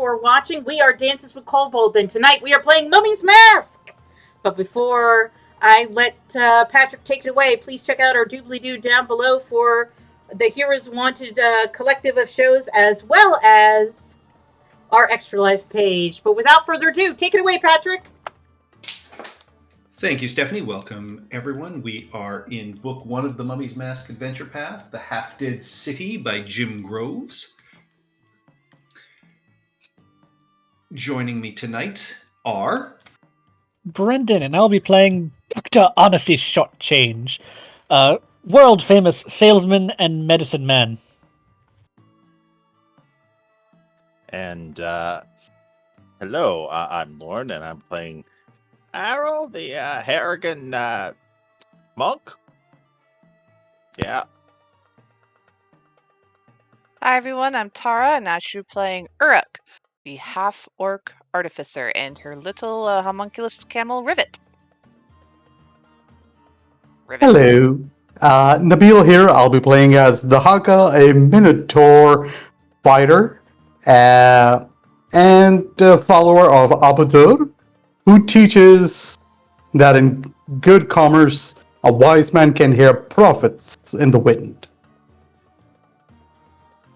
for watching. We are Dances with Kobold, and tonight we are playing Mummy's Mask. But before I let Patrick take it away, please check out our doobly-doo down below for the Heroes Wanted collective of shows, as well as our Extra Life page. But without further ado, take it away, Patrick. Thank you, Stephanie. Welcome, everyone. We are in Book 1 of the Mummy's Mask Adventure Path, The Half-Dead City by Jim Groves. Joining me tonight are... Brendan, and I'll be playing Dr. Honesty Short Change, world-famous salesman and medicine man. And, hello, I'm Lauren, and I'm playing Errol, the Harrigan monk. Yeah. Hi everyone, I'm Tara, and I'm playing Uruk, the half-orc artificer, and her little homunculus camel Rivet. Hello, Nabil here. I'll be playing as Dahaka, a Minotaur fighter, and a follower of Abadur, who teaches that in good commerce, a wise man can hear prophets in the wind.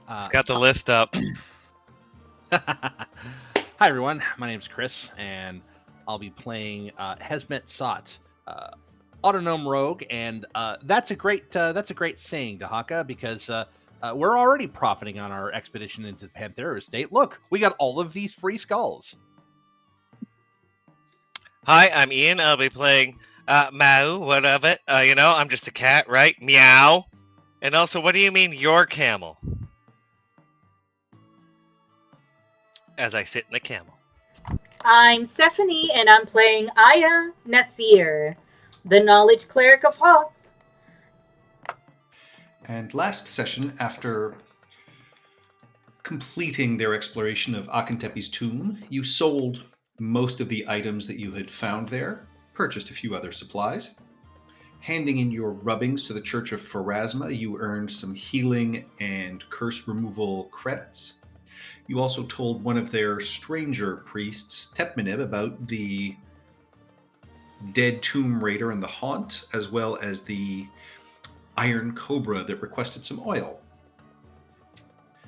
It's got the list up. Hi everyone, my name's Chris, and I'll be playing Hesmet Sot, Autognome Rogue, and that's a great saying, Dahaka, because we're already profiting on our expedition into the Panthera Estate. Look, we got all of these free skulls. Hi, I'm Ian. I'll be playing Mau. What of it? I'm just a cat, right? Meow. And also, what do you mean, your camel? As I sit in the camel. I'm Stephanie, and I'm playing Aya Nasir, the Knowledge Cleric of Hoth. And last session, after completing their exploration of Akentepe's tomb, you sold most of the items that you had found there, purchased a few other supplies. Handing in your rubbings to the Church of Pharasma, you earned some healing and curse removal credits. You also told one of their stranger priests, Tepmanib, about the dead tomb raider and the haunt, as well as the iron cobra that requested some oil.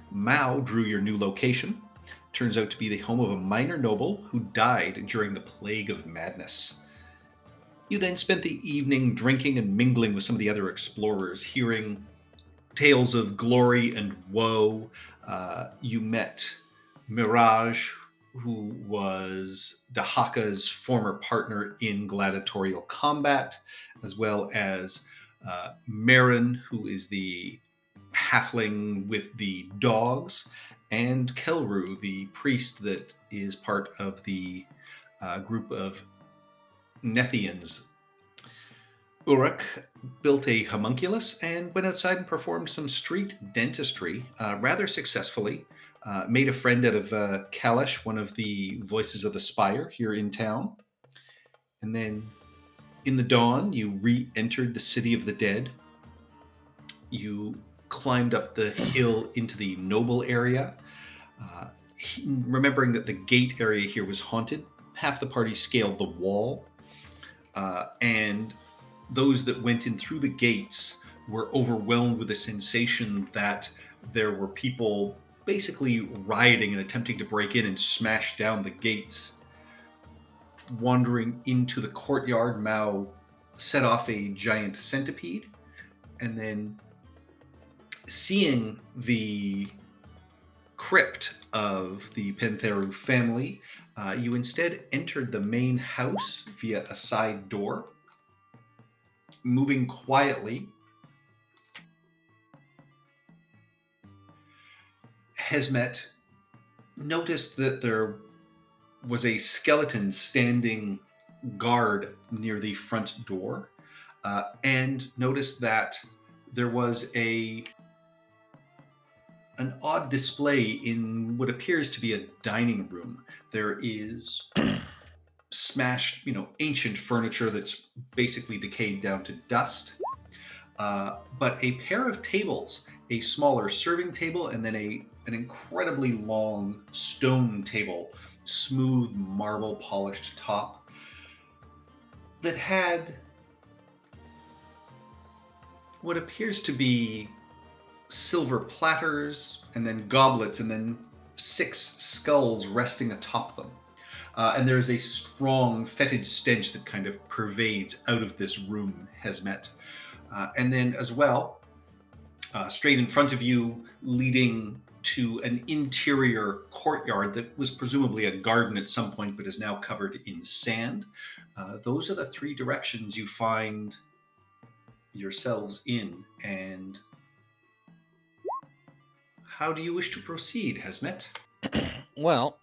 Mao drew your new location. Turns out to be the home of a minor noble who died during the Plague of Madness. You then spent the evening drinking and mingling with some of the other explorers, hearing tales of glory and woe. You met Mirage, who was Dahaka's former partner in gladiatorial combat, as well as Marin, who is the halfling with the dogs, and Kelru, the priest that is part of the group of Nethians. Uruk built a homunculus and went outside and performed some street dentistry rather successfully. Made a friend out of Kalash, one of the voices of the Spire here in town. And then in the dawn, you re-entered the City of the Dead. You climbed up the hill into the noble area. Remembering that the gate area here was haunted, half the party scaled the wall. And those that went in through the gates were overwhelmed with the sensation that there were people basically rioting and attempting to break in and smash down the gates. Wandering into the courtyard, Mao set off a giant centipede, and then seeing the crypt of the Pantheru family, you instead entered the main house via a side door. Moving quietly, Hesmet noticed that there was a skeleton standing guard near the front door, and noticed that there was an odd display in what appears to be a dining room. There is smashed, ancient furniture that's basically decayed down to dust. But a pair of tables, a smaller serving table and then a an incredibly long stone table, smooth marble polished top, that had what appears to be silver platters, and then goblets, and then 6 skulls resting atop them. And there is a strong fetid stench that kind of pervades out of this room, Hesmet. And then as well, straight in front of you, leading to an interior courtyard that was presumably a garden at some point, but is now covered in sand. Those are the 3 directions you find yourselves in. And how do you wish to proceed, Hesmet? Well,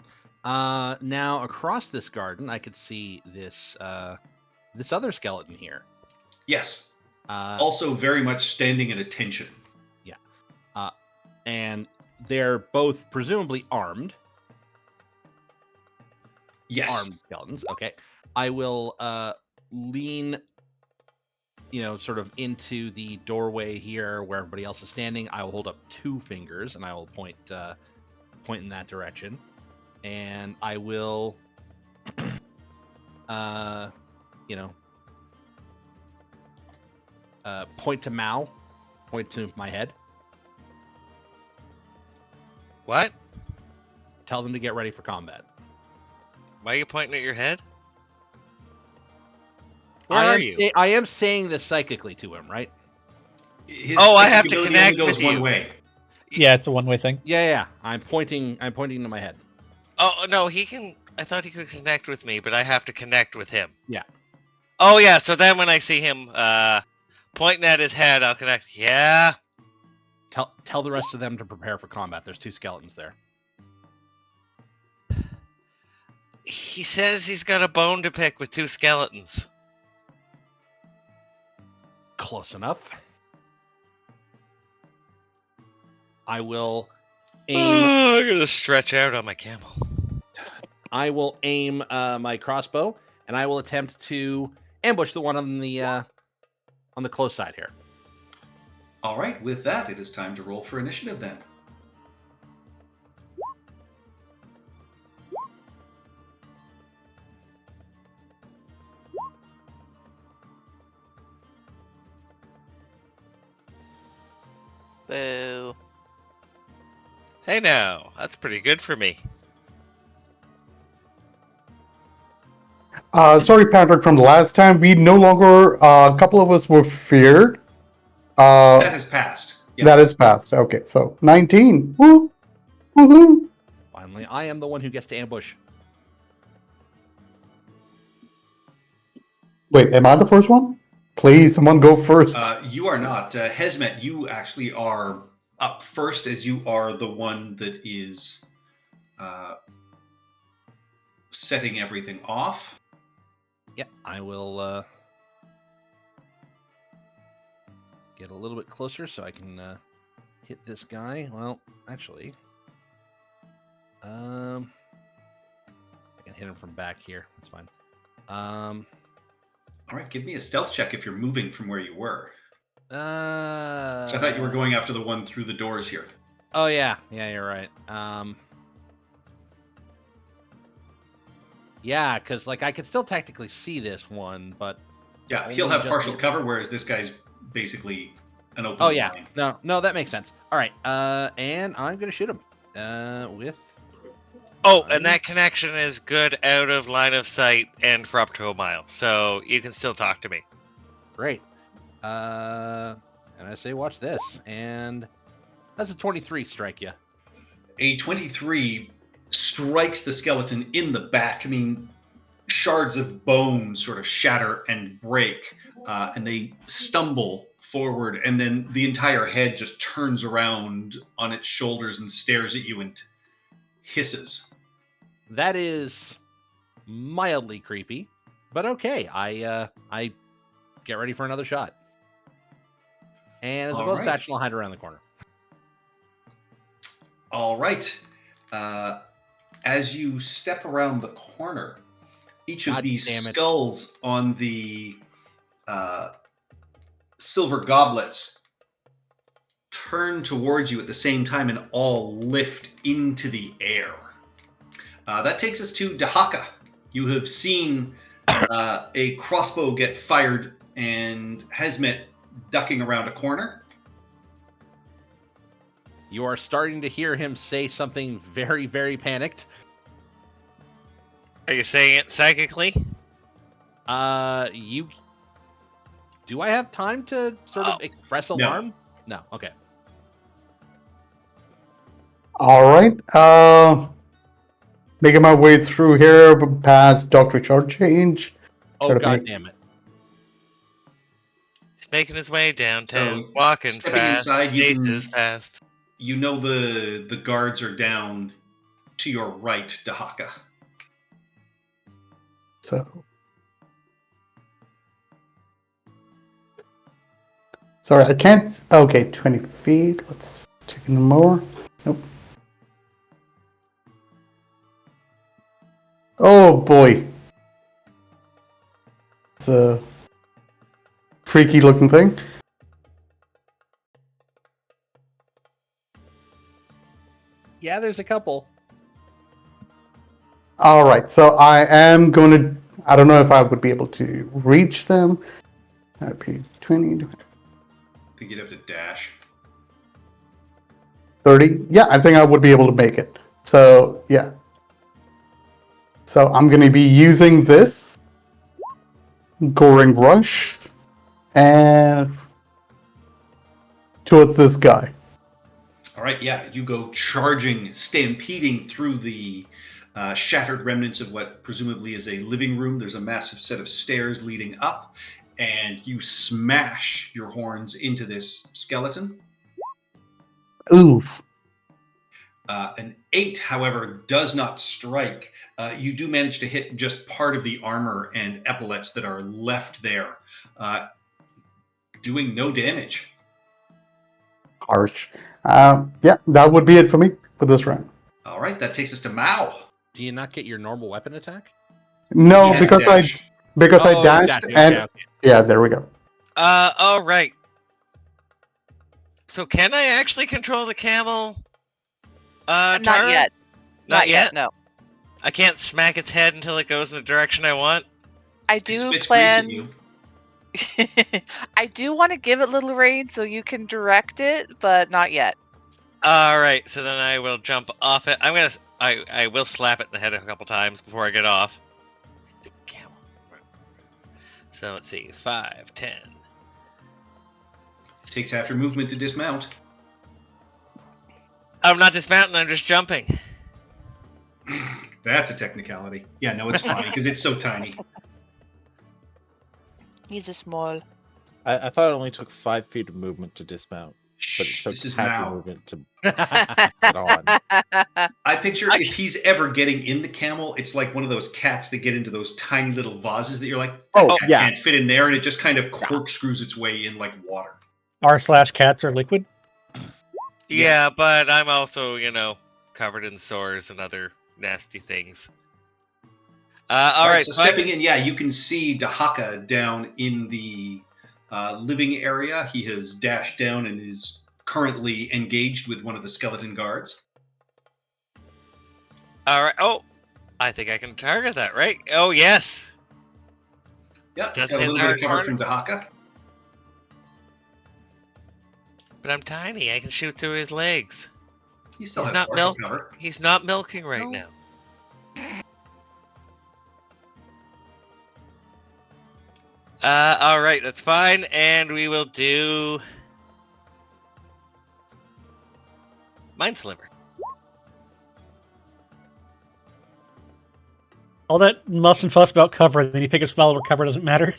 now across this garden, I could see this this other skeleton here. Yes. Uh, Also very much standing at attention. and they're both presumably armed. Yes. Armed skeletons. Okay. I will lean, sort of into the doorway here where everybody else is standing. I will hold up 2 fingers and I will point in that direction. And I will point to Mao, point to my head, What? tell them to get ready for combat. Why are you pointing at your head? Where are you? I am saying this psychically to him, right? His Oh, I have to ability connect only goes with one you. way. Yeah, it's a one-way thing. Yeah. I'm pointing to my head. Oh no, he can. I thought he could connect with me, but I have to connect with him. Yeah. Oh yeah. So then when I see him pointing at his head, I'll connect. Yeah. Tell the rest of them to prepare for combat. There's 2 skeletons there. He says he's got a bone to pick with 2 skeletons. Close enough. I will aim. Oh, I'm gonna stretch out on my camel. I will aim my crossbow, and I will attempt to ambush the one on the close side here. All right, with that, it is time to roll for initiative then. Boo. Hey now, that's pretty good for me. Sorry, Patrick, from the last time, we no longer, a couple of us were feared. That has passed. Yeah. That is passed. Okay, so 19. Woo! Woohoo! Finally, I am the one who gets to ambush. Wait, am I the first one? Please, someone go first. You are not. Hesmet, you actually are up first, as you are the one that is setting everything off. Yeah, I will get a little bit closer so I can hit this guy. Well, actually, I can hit him from back here. That's fine. All right, give me a stealth check if you're moving from where you were. So I thought you were Uh, going after the one through the doors here. Oh yeah, you're right. Yeah, because like I could still technically see this one, but Yeah, only he'll have just partial in- cover, whereas this guy's basically an open Oh yeah, blind. no, that makes sense. All right, and I'm gonna shoot him with. Oh, and that connection is good out of line of sight and for up to a mile, so you can still talk to me. Great. And I say, watch this, and that's a 23 strike you. A 23 strikes the skeleton in the back. I mean, shards of bone sort of shatter and break, and they stumble forward, and then the entire head just turns around on its shoulders and stares at you and hisses. That is mildly creepy, but okay. I get ready for another shot, and as a All bonus right. action, I'll hide around the corner. All right. As you step around the corner, each of God these damn it. skulls on the silver goblets turn towards you at the same time and all lift into the air. That takes us to Dahaka. You have seen a crossbow get fired and Hesmet ducking around a corner. You are starting to hear him say something very, very panicked. Are you saying it psychically? You. Do I have time to sort of express alarm? No. Okay. All right. Making my way through here past Dr. Shortchange. Oh, Gotta God make- damn it. He's making his way downtown, So, walking stepping fast, inside, you can- faces fast. You know the guards are down to your right, Dahaka. So. Sorry, I can't. Okay, 20 feet. Let's check in more. Nope. Oh boy. It's a freaky looking thing. Yeah, there's a couple. All right, so I am going to. I don't know if I would be able to reach them. That'd be 20, I think you'd have to dash. 30. Yeah, I think I would be able to make it. So, yeah. So I'm going to be using this Goring Rush and towards this guy. All right, yeah, you go charging, stampeding through the shattered remnants of what presumably is a living room. There's a massive set of stairs leading up, and you smash your horns into this skeleton. Oof. An 8, however, does not strike. You do manage to hit just part of the armor and epaulets that are left there, doing no damage. Harsh. Yeah, that would be it for me for this round. All right, that takes us to Mao. Do you not get your normal weapon attack? No, Yeah, because dash. I dashed gotcha, and okay. yeah, there we go. All right. So can I actually control the camel? Not Tara? yet. Not yet? No. I can't smack its head until it goes in the direction I want. I It do spits grease at plan. you. I do want to give it little rein so you can direct it, but not yet. All right, so then I will jump off it. I will slap it in the head a couple times before I get off. Stupid camel. So let's see, 5, 10. Takes half your movement to dismount. I'm not dismounting, I'm just jumping. That's a technicality. Yeah, no, it's fine because it's so tiny. He's a small. I thought it only took 5 feet of movement to dismount, but it Shh, took this is half your Mao. movement to get on. I picture if he's ever getting in the camel, it's like one of those cats that get into those tiny little vases that you're like, that Oh, cat yeah. can't fit in there, and it just kind of corkscrews its way in like water. R/cats are liquid. Yeah, but I'm also, covered in sores and other nasty things. All right, so so I stepping can- in, yeah, you can see Dahaka down in the living area. He has dashed down and is currently engaged with one of the skeleton guards. All right. Oh, I think I can target that, right? Oh, yes. Yeah, Doesn't got a hit little bit of the cover hard from Dahaka. But I'm tiny. I can shoot through his legs. He still He's has not partial milking. cover. He's not milking right No. now. All right, that's fine, and we will do Mind Sliver. All that muss and fuss about cover, then you pick a spell where cover doesn't matter.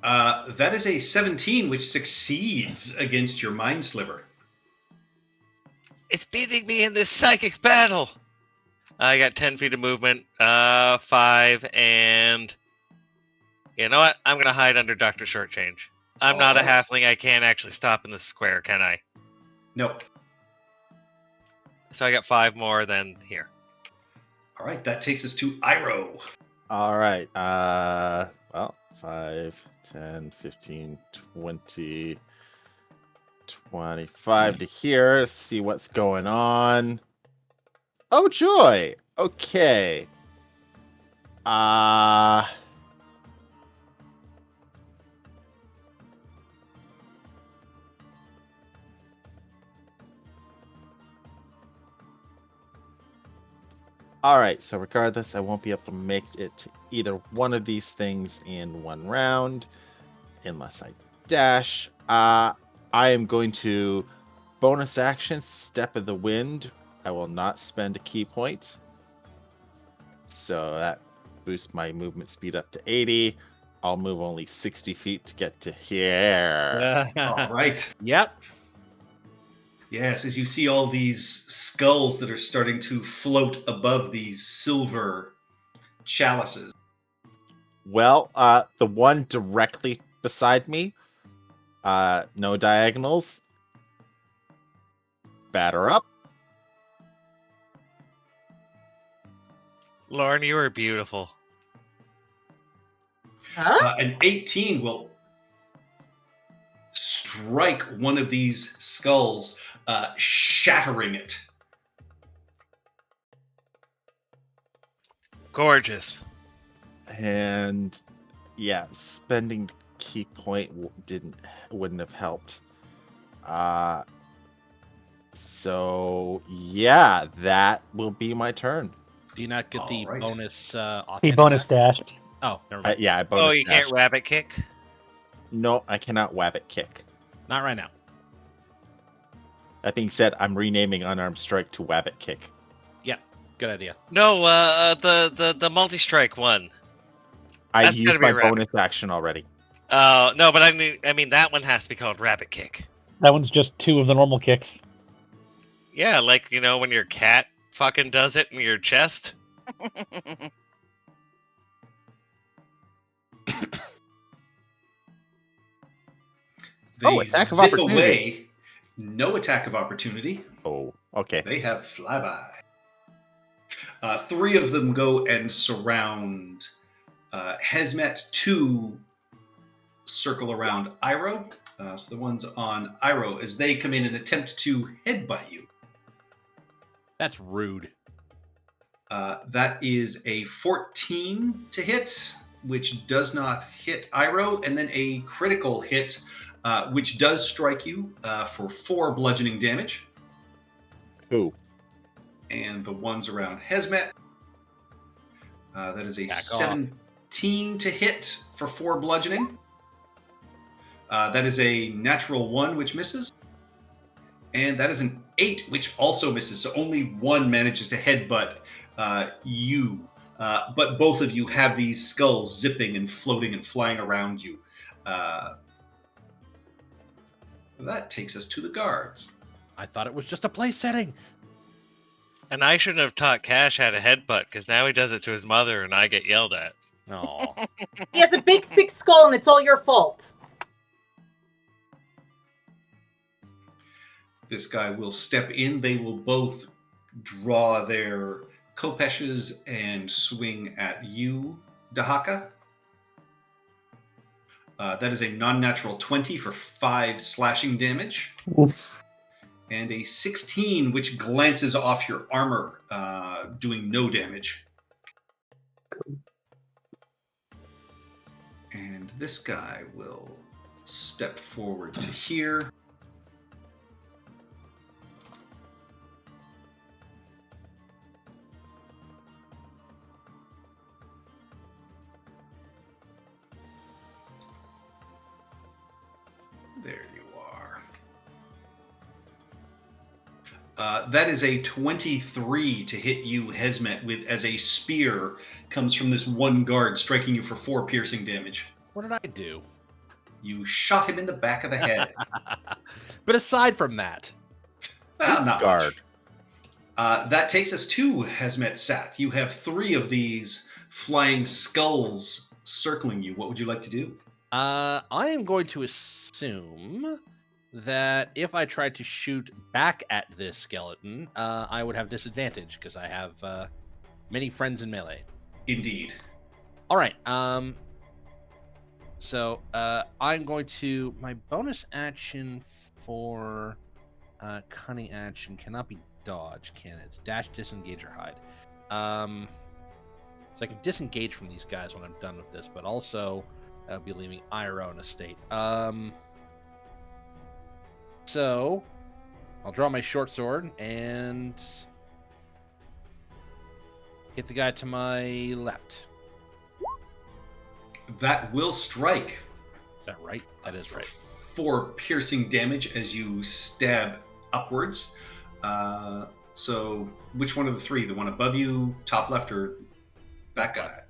That is a 17, which succeeds against your Mind Sliver. It's beating me in this psychic battle. I got 10 feet of movement, 5, and you know what? I'm gonna hide under Dr. Shortchange. I'm not a Oh. halfling. I can't actually stop in the square, can I? Nope. So I got 5 more than here. All right, that takes us to Iroh. All right. Well, 5, 10, 15, 20, 25 to here. See what's going on. Oh, joy. Okay. Alright, so regardless, I won't be able to make it to either one of these things in one round unless I dash. I am going to bonus action Step of the Wind. I will not spend a key point. So that boosts my movement speed up to 80. I'll move only 60 feet to get to here. All right. Yep. Yes, as you see all these skulls that are starting to float above these silver chalices. Well, the one directly beside me, no diagonals. Batter up. Lauren, you are beautiful. Huh? An 18 will strike one of these skulls, shattering it. Gorgeous. And yeah, spending the key point wouldn't have helped. So yeah, that will be my turn. Do you not get the All right. bonus off? He bonus dashed. Oh, never mind. Yeah, I bonus Oh, you dash. can't rabbit kick? No, I cannot wabbit kick. Not right now. That being said, I'm renaming Unarmed Strike to Wabbit Kick. Good idea. No, the multi-strike one. I That's used gotta be my a rabbit. bonus action already. No, but I mean that one has to be called rabbit kick. That one's just 2 of the normal kicks. Yeah, like when your cat fucking does it in your chest. They attack of zip opportunity. away. No attack of opportunity. Oh, okay. They have flyby. 3 of them go and surround Hesmet. 2 circle around Iroh. So the ones on Iroh, as they come in and attempt to headbutt you. That's rude. That is a 14 to hit, which does not hit Iroh, and then a critical hit, which does strike you for 4 bludgeoning damage. Who? And the ones around Hesmet, that is a Back off. 17 to hit for 4 bludgeoning. That is a natural 1, which misses. And that is an 8, which also misses. So only 1 manages to headbutt you. But both of you have these skulls zipping and floating and flying around you. That takes us to the guards. I thought it was just a place setting. And I shouldn't have taught Cash how to headbutt, because now he does it to his mother and I get yelled at. Oh, He has a big, thick skull, and it's all your fault. This guy will step in. They will both draw their kopeshes and swing at you, Dahaka. That is a non-natural 20 for 5 slashing damage. Oof. And a 16, which glances off your armor, doing no damage. And this guy will step forward to here. There you are. That is a 23 to hit you, Hesmet, with as a spear comes from this one guard, striking you for 4 piercing damage. what did I do? You shot him in the back of the head. But aside from that, Well, not Guard. much. That takes us to Hesmet Sat. You have 3 of these flying skulls circling you. What would you like to do? I am going to assume that if I tried to shoot back at this skeleton, I would have disadvantage because I have many friends in melee. Indeed. All right. So I'm going to my bonus action for cunning action cannot be dodge, can it? It's dash, disengage, or hide. So I can disengage from these guys when I'm done with this, but also I'll be leaving Iroh in a state. So I'll draw my short sword and hit the guy to my left. That will strike. Is that right? That is right. 4 piercing damage as you stab upwards. So which one of the 3? The one above you, top left, or that guy?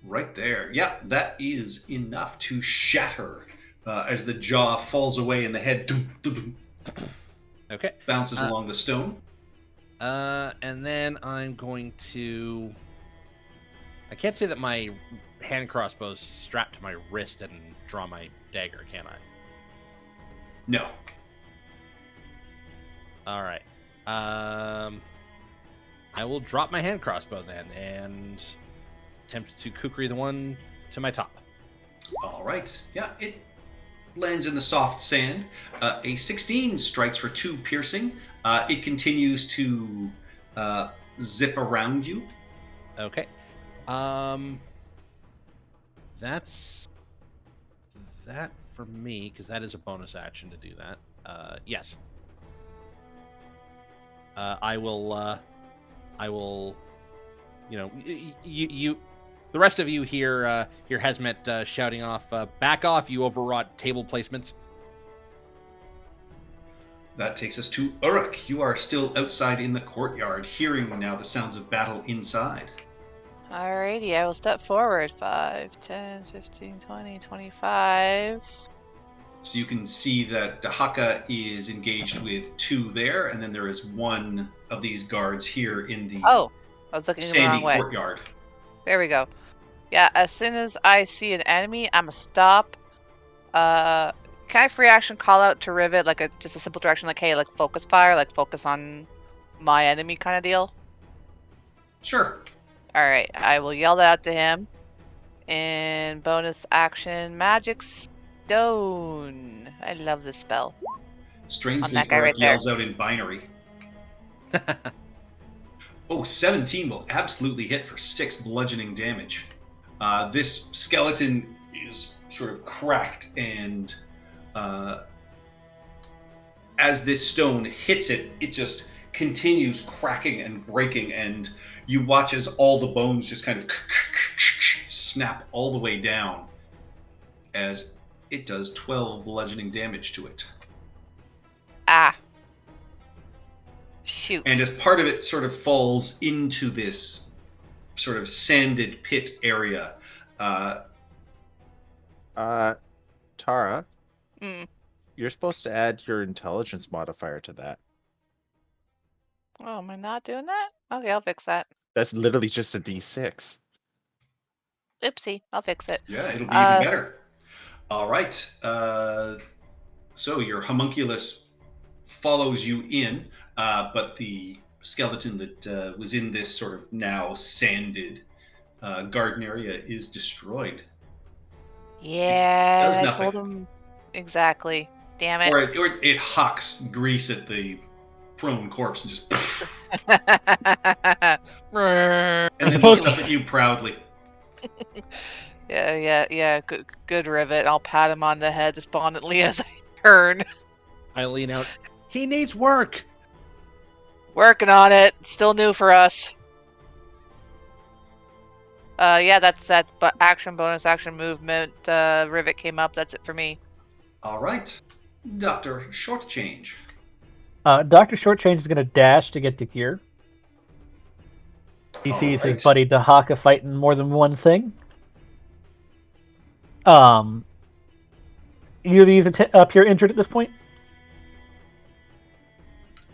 Right there. Yeah, that is enough to shatter as the jaw falls away and the head Okay. bounces along the stone. And then I'm going to... I can't say that my hand crossbow is strapped to my wrist and draw my dagger, can I? No. All right. I will drop my hand crossbow then and attempt to kukri the one to my top. All right. Yeah, it lands in the soft sand. A 16 strikes for 2 piercing. It continues to zip around you. Okay. That's that for me, because that is a bonus action to do that. Yes. I will, you know, you, the rest of you hear Hesmet shouting off, "Back off, you overwrought table placements." That takes us to Uruk. You are still outside in the courtyard, hearing now the sounds of battle inside. Alrighty, I will step forward. 5, 10, 15, 20, 25. So you can see that Dahaka is engaged with 2 there, and then there is 1 of these guards here in the Oh, I was looking the sandy wrong way. courtyard. There we go. Yeah, as soon as I see an enemy, I'm gonna stop. Can I free action call out to Rivet, like just a simple direction, like, hey, like focus fire, like focus on my enemy kind of deal? Sure. Alright, I will yell that out to him. And bonus action, Magic Stone. I love this spell. Strangely, that guy Uruk right there. yells out in binary. Oh, 17 will absolutely hit for 6 bludgeoning damage. This skeleton is sort of cracked, and as this stone hits it, it just continues cracking and breaking, and you watch as all the bones just kind of snap all the way down as it does 12 bludgeoning damage to it. Ah. Shoot. And as part of it sort of falls into this sort of sanded pit area. Tara, Mm. you're supposed to add your intelligence modifier to that. Oh, am I not doing that? Okay, I'll fix that. That's literally just a D6. Oopsie, I'll fix it. Yeah, it'll be even better. All right. So your homunculus follows you in, but the skeleton that was in this sort of now sanded garden area is destroyed. Yeah, does I nothing. told him exactly. Damn it. Or it hucks grease at the prone corpse and just and then looks up at you proudly. Yeah. Good Rivet. I'll pat him on the head despondently as I turn. I lean out. He needs work. Working on it. Still new for us. Yeah, that's that. But action, bonus action, movement. Rivet came up. That's it for me. All right, Dr. Shortchange. Dr. Shortchange is going to dash to get to gear. He sees his buddy Dahaka fighting more than one thing. You of these appear injured at this point?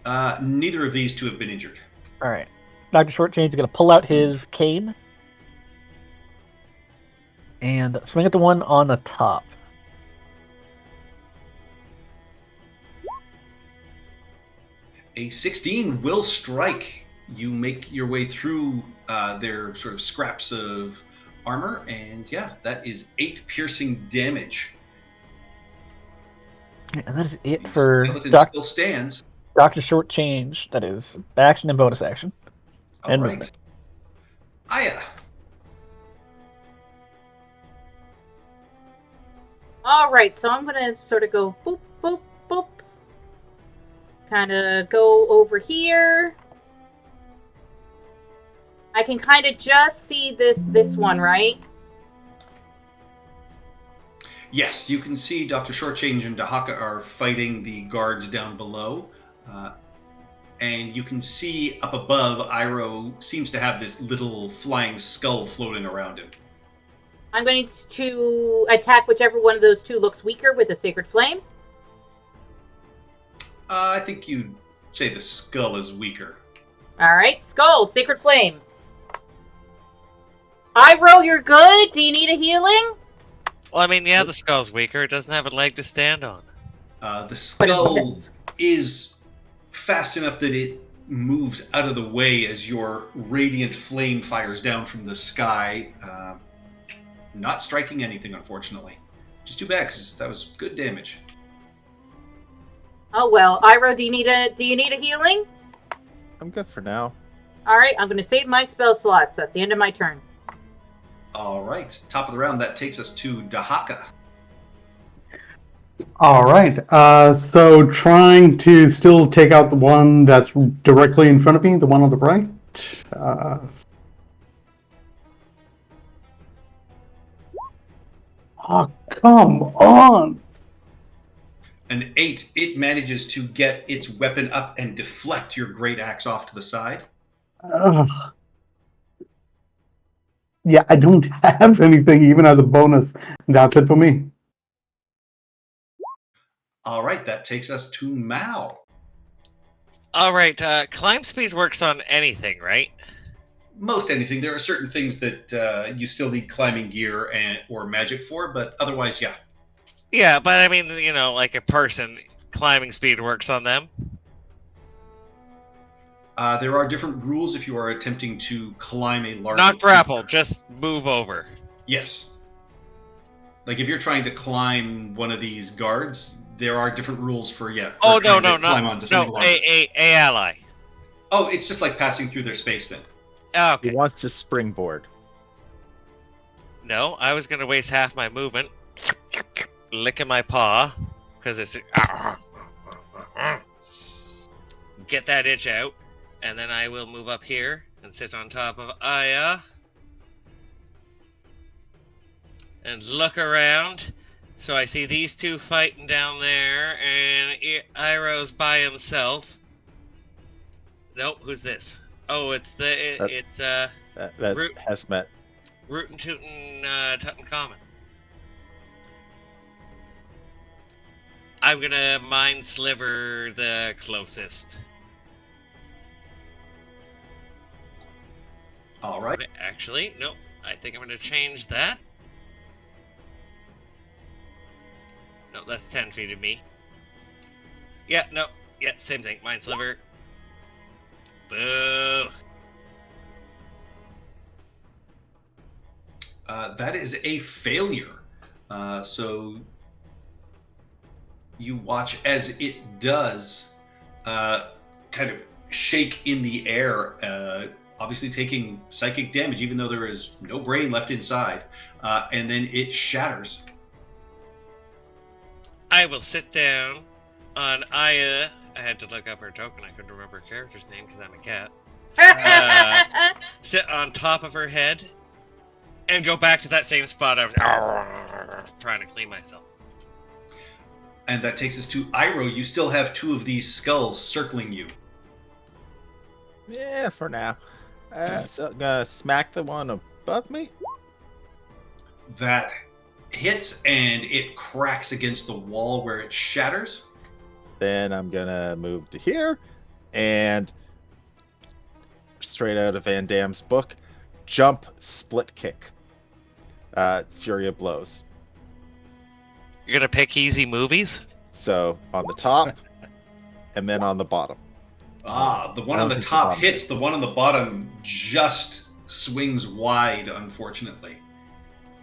Neither of these 2 have been injured. All right. Dr. Shortchange is going to pull out his cane and swing at the one on the top. A 16 will strike. You make your way through their sort of scraps of armor, and yeah, that is 8 piercing damage. And that is it The for skeleton still stands. Dr. Short Change. That is action and bonus action. All And right. movement. Aya. All right, so I'm gonna sort of go boop, boop, boop. Kind of go over here. I can kind of just see this one, right? Yes, you can see Dr. Shortchange and Dahaka are fighting the guards down below. And you can see up above, Iroh seems to have this little flying skull floating around him. I'm going to attack whichever one of those two looks weaker with a Sacred Flame. I think you'd say the skull is weaker. All right, Skull, Sacred Flame. Iroh, you're good? Do you need a healing? Well, I mean, yeah, the skull's weaker. It doesn't have a leg to stand on. The But skull it's- is fast enough that it moves out of the way as your radiant flame fires down from the sky, not striking anything, unfortunately. Just too bad, because that was good damage. Oh well, Iroh, do you need a healing? I'm good for now. All right, I'm going to save my spell slots. That's the end of my turn. All right, top of the round, that takes us to Dahaka. All right. So trying to still take out the one that's directly in front of me, the one on the right. Oh, come on! An 8, it manages to get its weapon up and deflect your great axe off to the side. Ugh. Yeah, I don't have anything even as a bonus. That's it for me. All right, that takes us to Mao. All right, climb speed works on anything, right? Most anything. There are certain things that you still need climbing gear or magic for, but otherwise, yeah. Yeah, but I mean, you know, like a person, climbing speed works on them. There are different rules if you are attempting to climb a large. Not grapple, just move over. Yes. Like if you're trying to climb one of these guards, there are different rules for Oh no, trying to climb onto something larger. a ally. Oh, it's just like passing through their space then. Oh, He okay. wants to springboard. No, I was gonna waste half my movement, licking my paw, because it's get that itch out, and then I will move up here and sit on top of Aya and look around. So I see these two fighting down there, and Iroh's by himself. Nope, who's this? Oh, it's That's Root. Hesmet. Rootin' Tootin' Tutankhamun. I'm gonna mind sliver the closest. All right. Wait, actually, nope. I think I'm gonna change that. No, that's 10 feet of me. Yeah, no. Yeah, same thing. Mind sliver. Boo. That is a failure. So you watch as it does kind of shake in the air, obviously taking psychic damage, even though there is no brain left inside. And then it shatters. I will sit down on Aya. I had to look up her token. I couldn't remember her character's name because I'm a cat. Sit on top of her head and go back to that same spot I was trying to clean myself. And that takes us to Iroh. You still have two of these skulls circling you. Yeah, for now. So gonna smack the one above me. That hits and it cracks against the wall where it shatters. Then I'm gonna move to here and straight out of Van Damme's book, jump, split kick. Fury of Blows. You're gonna pick easy movies? So on the top and then on the bottom. The one I on don't the think the top bottom hits, hits. the one on the bottom just swings wide, unfortunately.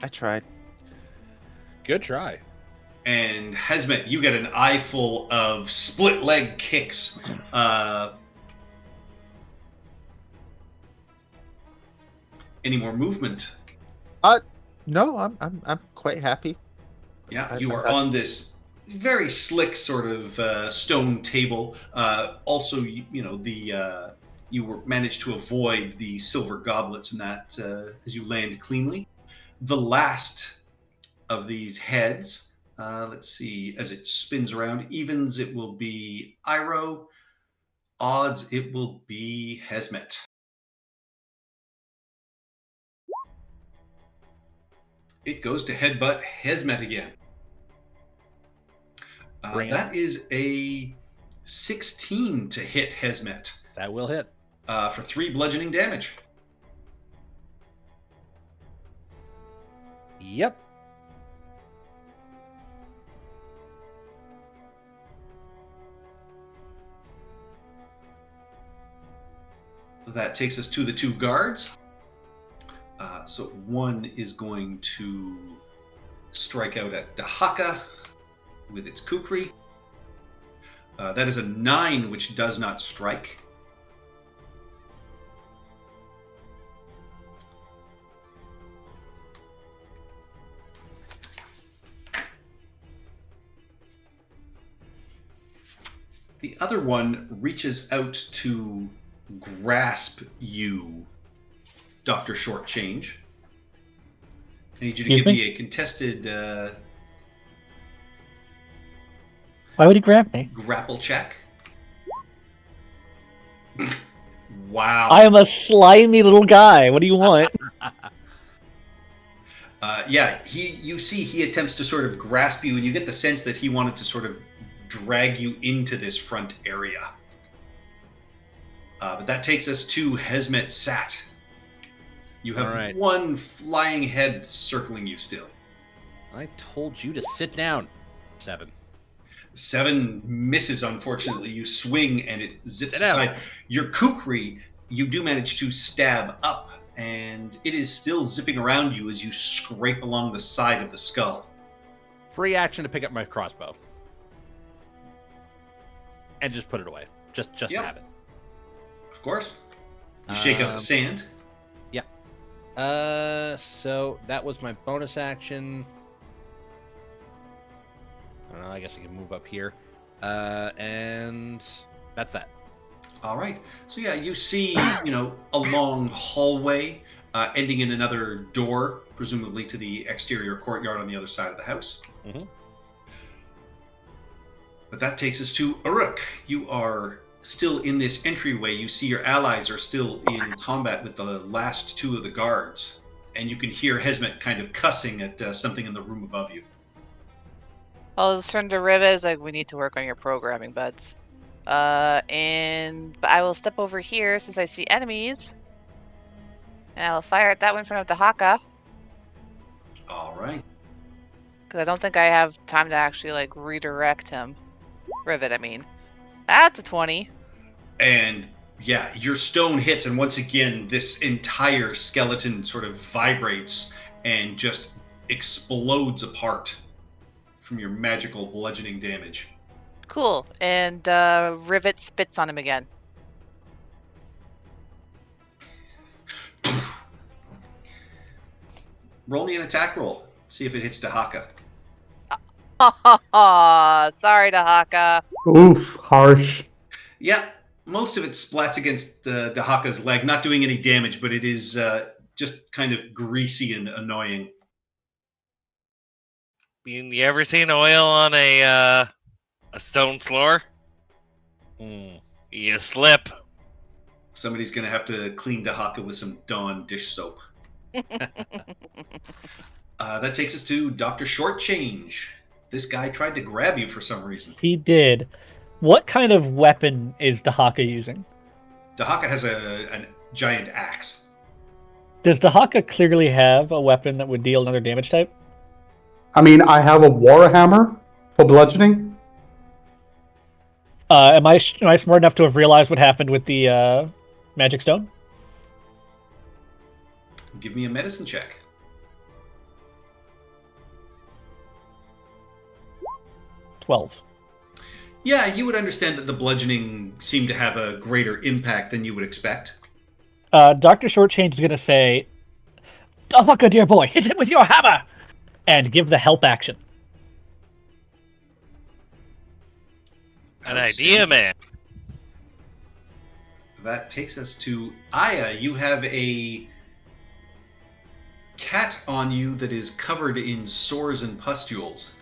I tried. Good try. And Hesmet, you get an eyeful of split leg kicks. Any more movement? No, I'm quite happy. Yeah, you are on this very slick sort of stone table. Also, you managed to avoid the silver goblets and that as you land cleanly. The last of these heads, let's see, as it spins around, evens it will be Iroh, odds it will be Hesmet. It goes to headbutt Hesmet again. Bring it. That is a 16 to hit Hesmet That will hit. for 3 bludgeoning damage. Yep. That takes us to the 2 guards. So one is going to strike out at Dahaka with its kukri. That is a 9, which does not strike. The other one reaches out to grasp you, Dr. Shortchange. I need you to Excuse give me? me a contested Why would he grab me? grapple check. Wow. I am a slimy little guy. What do you want? Yeah, you see he attempts to sort of grasp you, and you get the sense that he wanted to sort of drag you into this front area. But that takes us to Hesmet Sat. You have All right. one flying head circling you still. I told you to sit down. 7. 7 misses, unfortunately. You swing and it zips Sit down. aside. Your kukri, you do manage to stab up, and it is still zipping around you as you scrape along the side of the skull. Free action to pick up my crossbow. And just put it away. Just Yep. have it. Of course. You shake out the sand. So that was my bonus action. I don't know, I guess I can move up here. And that's that. All right. So yeah, you see, a long hallway ending in another door, presumably to the exterior courtyard on the other side of the house. Mhm. But that takes us to Uruk. You are still in this entryway. You see your allies are still in combat with the last 2 of the guards. And you can hear Hesmet kind of cussing at something in the room above you. I'll just turn to Rivet. It's like, we need to work on your programming, buds. But I will step over here since I see enemies. And I will fire at that one in front of Dahaka. All right. Because I don't think I have time to actually, redirect him. Rivet, I mean. That's a 20. And yeah, your stone hits, and once again, this entire skeleton sort of vibrates and just explodes apart from your magical bludgeoning damage. Cool. And Rivet spits on him again. Roll me an attack roll. See if it hits Dahaka. Sorry, Dahaka. Oof, harsh. Yeah, most of it splats against Dahaka's leg, not doing any damage, but it is just kind of greasy and annoying. You ever seen oil on a stone floor? You slip. Somebody's going to have to clean Dahaka with some Dawn dish soap. That takes us to Dr. Shortchange. This guy tried to grab you for some reason. He did. What kind of weapon is Dahaka using? Dahaka has a giant axe. Does Dahaka clearly have a weapon that would deal another damage type? I mean, I have a warhammer for bludgeoning. Am I smart enough to have realized what happened with the magic stone? Give me a medicine check. 12. Yeah, you would understand that the bludgeoning seemed to have a greater impact than you would expect. Dr. Shortchange is going to say, Dahaka, dear boy, hit him with your hammer! And give the help action. An idea, man. That takes us to Aya. You have a cat on you that is covered in sores and pustules.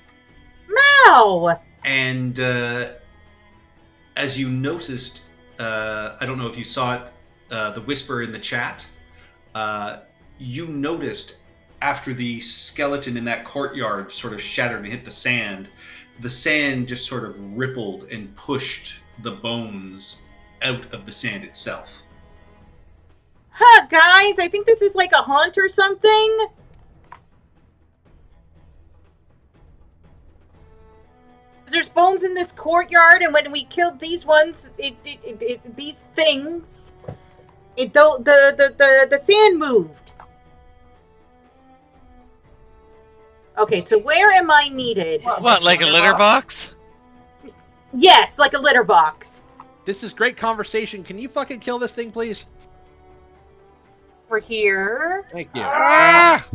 Ow! And as you noticed, I don't know if you saw it, the whisper in the chat, you noticed after the skeleton in that courtyard sort of shattered and hit the sand just sort of rippled and pushed the bones out of the sand itself. Huh, guys, I think this is like a haunt or something. There's bones in this courtyard, and when we killed these ones, these things, the sand moved. Okay, so where am I needed? What, like a litter box? Yes, like a litter box. This is great conversation. Can you fucking kill this thing, please? Over here. Thank you. Ah!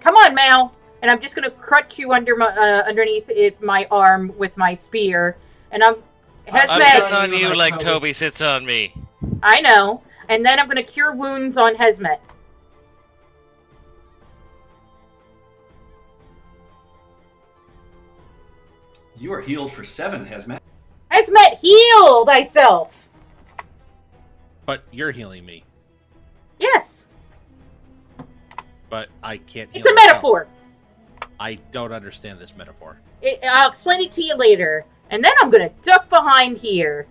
Come on, Mal. And I'm just gonna crutch you underneath my arm with my spear, and I'm sitting on you like Toby sits on me. I know. And then I'm gonna cure wounds on Hesmet. You are healed for 7, Hesmet. Hesmet, heal thyself! But you're healing me. Yes. But I can't heal It's a myself. metaphor. I don't understand this metaphor. I'll explain it to you later. And then I'm gonna duck behind here.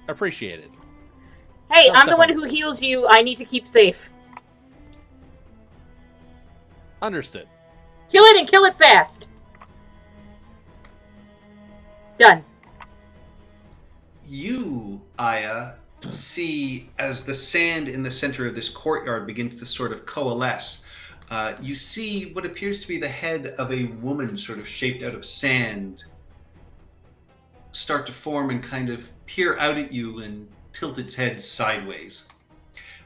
Appreciated. Hey, I'll I'm the step one on. who heals you. I need to keep safe. Understood. Kill it and kill it fast. Done. You, Aya, see as the sand in the center of this courtyard begins to sort of coalesce. You see what appears to be the head of a woman sort of shaped out of sand start to form and kind of peer out at you and tilt its head sideways.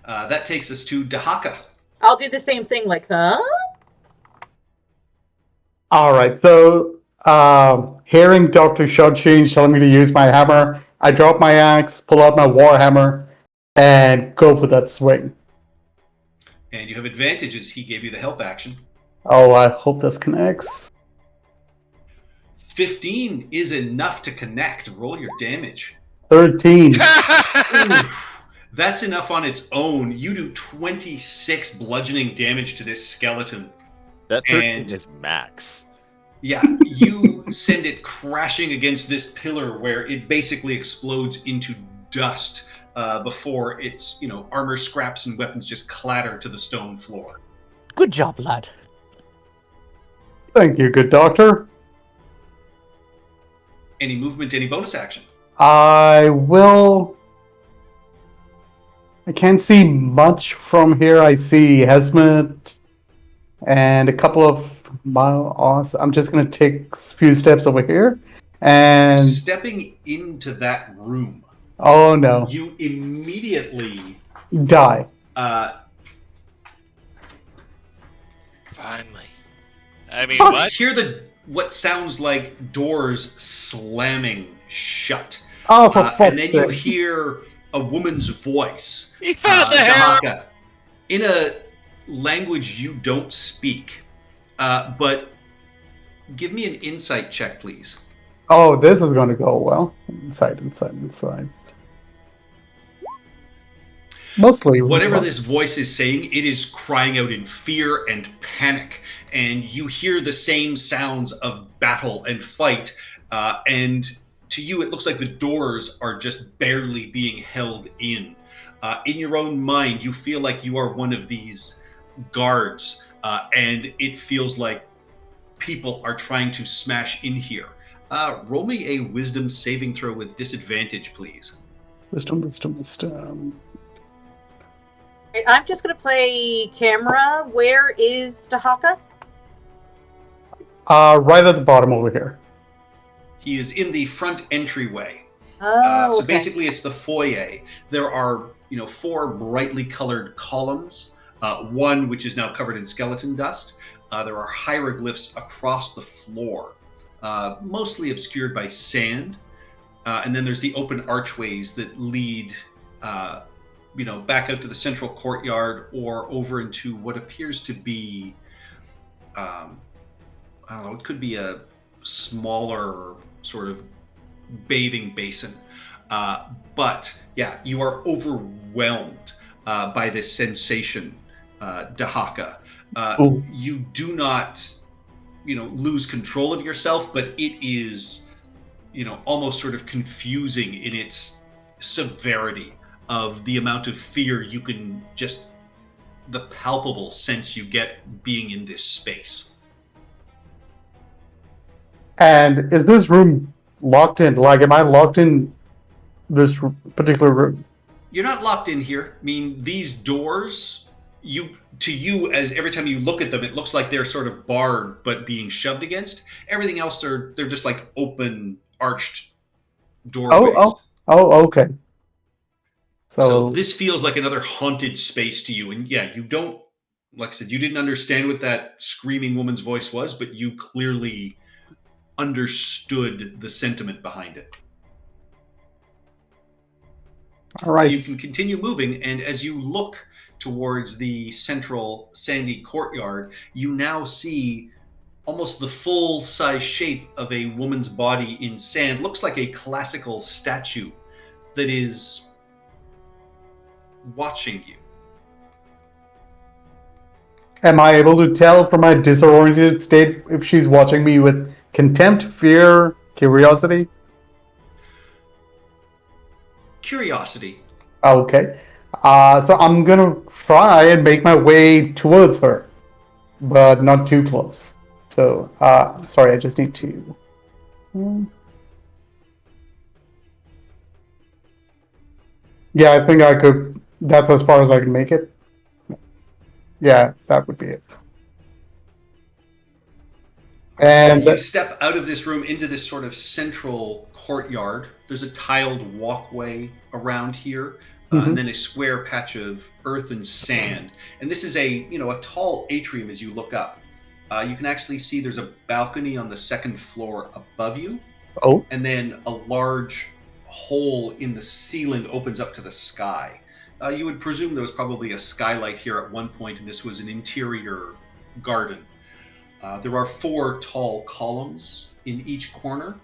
That takes us to Dahaka. I'll do the same thing, like, huh? Alright, so hearing Dr. Shortchange telling me to use my hammer, I drop my axe, pull out my warhammer, and go for that swing. And you have advantages. He gave you the help action. Oh, I hope this connects. 15 is enough to connect. Roll your damage. 13. Oof. That's enough on its own. You do 26 bludgeoning damage to this skeleton. That 13 And- is max. Yeah, you send it crashing against this pillar where it basically explodes into dust before its, armor scraps and weapons just clatter to the stone floor. Good job, lad. Thank you, good doctor. Any movement, any bonus action? I can't see much from here. I see Hesmet and a couple of miles. I'm just going to take a few steps over here. And Stepping into that room, oh no, you immediately die. Finally. I mean, what? hear what sounds like doors slamming shut. Oh, for And fuck's then you sake. hear a woman's voice. He found the hammer! Dahaka, in a language you don't speak. But give me an insight check, please. Oh, this is going to go well. Inside. Mostly. Whatever this voice is saying, it is crying out in fear and panic. And you hear the same sounds of battle and fight. And to you, it looks like the doors are just barely being held in. In your own mind, you feel like you are one of these guards. And it feels like people are trying to smash in here. Roll me a wisdom saving throw with disadvantage, please. Wisdom. I'm just gonna play camera. Where is Dahaka? Right at the bottom over here. He is in the front entryway. Oh, So okay. basically, it's the foyer. There are 4 brightly colored columns. One which is now covered in skeleton dust. There are hieroglyphs across the floor, mostly obscured by sand. And then there's the open archways that lead, back out to the central courtyard or over into what appears to be, I don't know, it could be a smaller sort of bathing basin. But yeah, you are overwhelmed by this sensation, Dahaka. Ooh. You do not, lose control of yourself, but it is, almost sort of confusing in its severity of the amount of fear you can just, the palpable sense you get being in this space. And is this room locked in? Like, am I locked in this particular room? You're not locked in here. I mean, these doors, to you, as every time you look at them, it looks like they're sort of barred but being shoved against. Everything else, they're just like open, arched doorways. Oh, okay. So this feels like another haunted space to you. And yeah, you don't, like I said, you didn't understand what that screaming woman's voice was, but you clearly understood the sentiment behind it. All right. So you can continue moving, and as you look towards the central sandy courtyard, you now see almost the full-size shape of a woman's body in sand. Looks like a classical statue that is watching you. Am I able to tell from my disoriented state if she's watching me with contempt, fear, curiosity? Curiosity. Okay. So I'm gonna try and make my way towards her, but not too close. So, sorry, I just need to. Yeah, I think I could. That's as far as I can make it. Yeah, that would be it. And you step out of this room into this sort of central courtyard. There's a tiled walkway around here, and then a square patch of earth and sand. And this is a tall atrium as you look up. You can actually see there's a balcony on the second floor above you. Oh. And then a large hole in the ceiling opens up to the sky. You would presume there was probably a skylight here at one point, and this was an interior garden. There are 4 tall columns in each corner,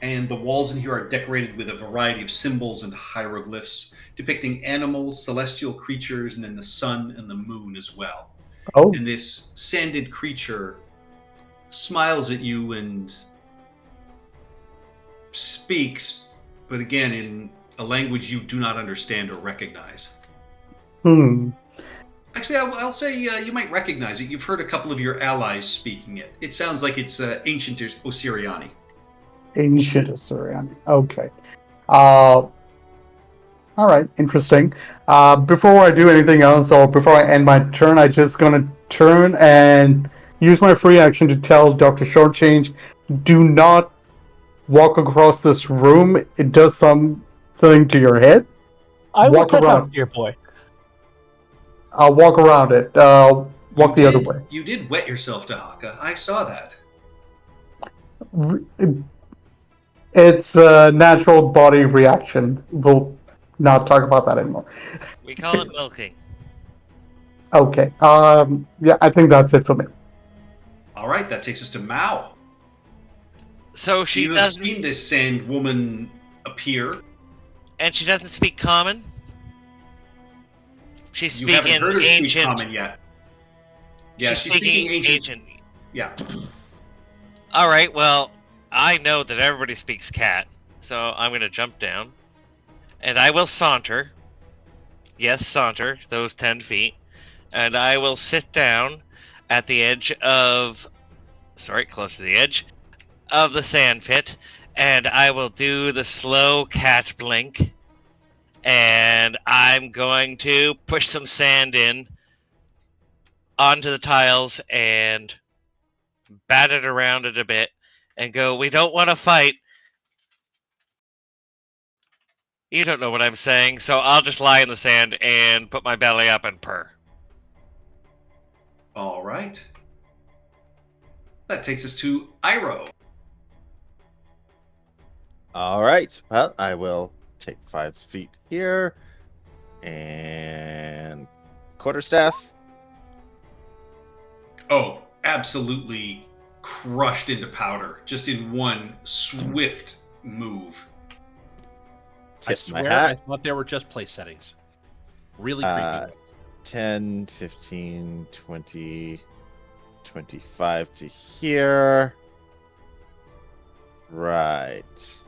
and the walls in here are decorated with a variety of symbols and hieroglyphs depicting animals, celestial creatures, and then the sun and the moon as well. Oh. And this sanded creature smiles at you and speaks, but again in a language you do not understand or recognize. Actually, I'll say you might recognize it. You've heard a couple of your allies speaking it. It sounds like it's ancient Osiriani. Ancient Osiriani. Okay. All right. Interesting. Before I do anything else, or before I end my turn, I'm just gonna turn and use my free action to tell Dr. Shortchange, do not walk across this room. It does something to your head. I will Walk catch around. up, dear boy. I'll walk around it. Walk the other way. You did wet yourself, Dahaka. I saw that. It's a natural body reaction. We'll not talk about that anymore. We call it milking. Okay. Yeah, I think that's it for me. All right, that takes us to Mao. So she You have doesn't, seen this sand woman appear. and she doesn't speak common. She's You haven't speaking heard her speak ancient. common yet. Yeah, she's speaking ancient. Yeah. All right. Well, I know that everybody speaks cat, so I'm gonna jump down, and I will saunter. Yes, saunter those 10 feet, and I will sit down at the edge of, close to the edge of the sand pit, and I will do the slow cat blink, and I'm going to push some sand in onto the tiles and bat it around it a bit, and go, "We don't want to fight." You don't know what I'm saying, so I'll just lie in the sand and put my belly up and purr. All right. That takes us to Iroh. All right. Well, I will take 5 feet here and quarterstaff. Oh, absolutely crushed into powder, just in one swift move. I Tip my swear, I hat. thought they were just place settings. Really Uh, creepy. 10, 15, 20, 25 to here. Right.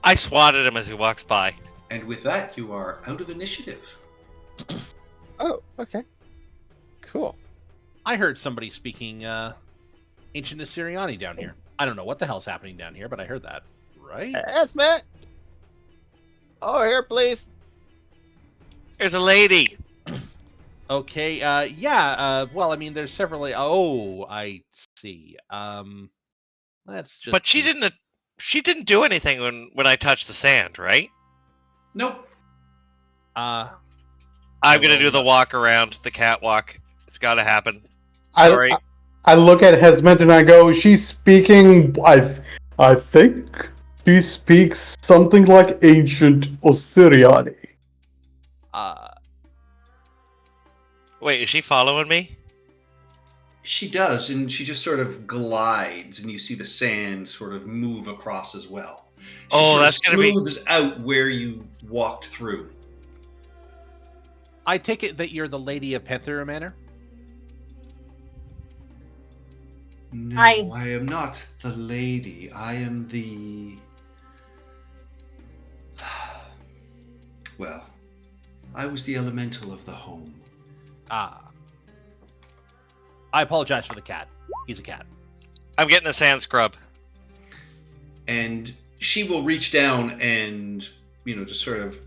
I swatted him as he walks by. And with that, you are out of initiative. Oh, okay. Cool. I heard somebody speaking ancient Assyriani down here. I don't know what the hell's happening down here, but I heard that. Right? Esmet! Oh, here, please. There's a lady. Okay, yeah, well, I mean, there's several... Oh, I see. Let's just... But she didn't do anything when I touched the sand, right? Nope. I'm gonna do the walk around, the catwalk. It's gotta happen. Sorry. I look at Hesmet and I go, she's speaking, I think she speaks something like ancient Osiriani. Wait, is she following me? She does, and she just sort of glides, and you see the sand sort of move across as well. She Oh, sort of that's gonna be- smooths out where you walked through. I take it that you're the lady of Panthera Manor? No, I- I am not the lady. I am the... Well, I was the elemental of the home. Ah. I apologize for the cat. He's a cat. I'm getting a sand scrub. And she will reach down and, just sort of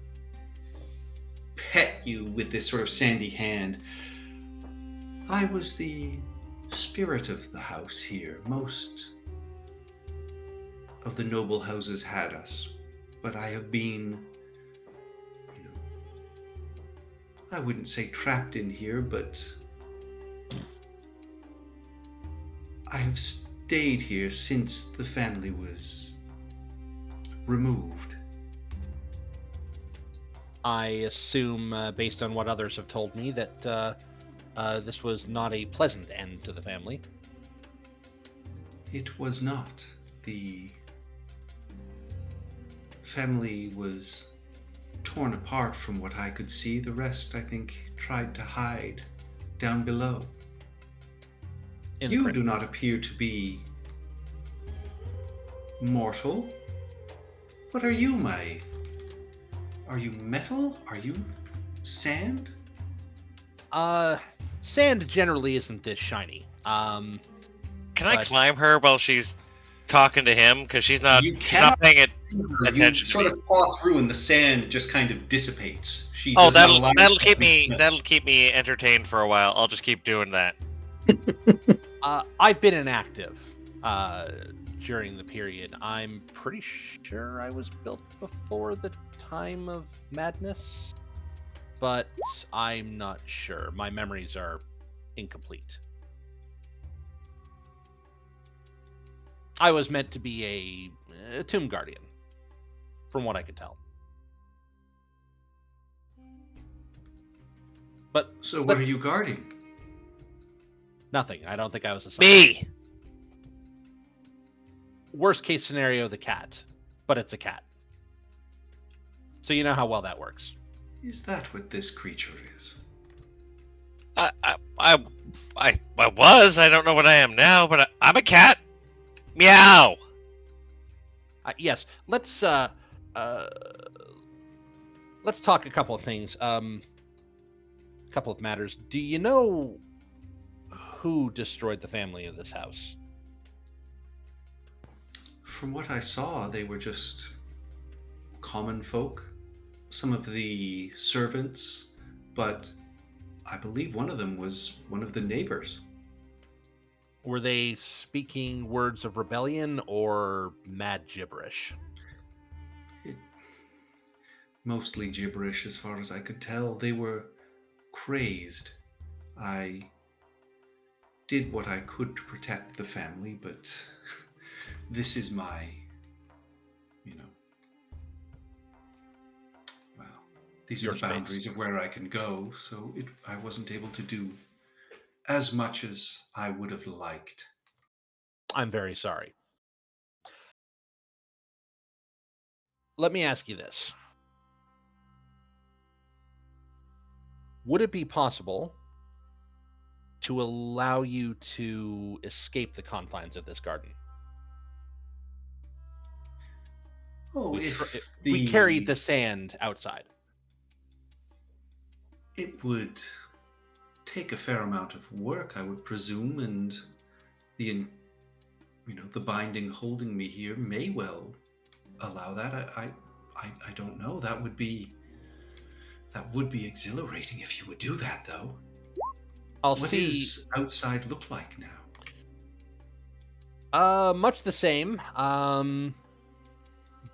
pet you with this sort of sandy hand. I was the spirit of the house here. Most of the noble houses had us, but I have been, I wouldn't say trapped in here, but I have stayed here since the family was removed. I assume, based on what others have told me, that this was not a pleasant end to the family. It was not. The family was torn apart from what I could see. The rest, I think, tried to hide down below. In the You crypt. do not appear to be mortal. What are you, Are you metal? Are you sand? Sand generally isn't this shiny. Can I But- climb her while she's talking to him? Because she's not You paying it. You Attention to sort me. of paw through and the sand just kind of dissipates. She Oh, does not allow that'll herself keep to be- me entertained for a while. I'll just keep doing that. I've been inactive during the period. I'm pretty sure I was built before the time of madness, but I'm not sure. My memories are incomplete. I was meant to be a tomb guardian, from what I could tell. But So what are let's- you guarding? Nothing. I don't think I was assigned. Me. Worst case scenario, the cat, but it's a cat. So you know how well that works. Is that what this creature is? I was. I don't know what I am now, but I'm a cat. Meow. Yes, let's talk a couple of things. Couple of matters. Do you know who destroyed the family of this house? From what I saw, they were just common folk. Some of the servants, but I believe one of them was one of the neighbors. Were they speaking words of rebellion or mad gibberish? Mostly gibberish, as far as I could tell. They were crazed. I did what I could to protect the family, but this is my, well, these are Your the space. boundaries of where I can go, so I wasn't able to do as much as I would have liked. I'm very sorry. Let me ask you this. Would it be possible to allow you to escape the confines of this garden? Oh, We carried the sand outside. It would take a fair amount of work, I would presume, and the binding holding me here may well allow that. I don't know. That would be exhilarating if you would do that, though. What does outside look like now? Much the same.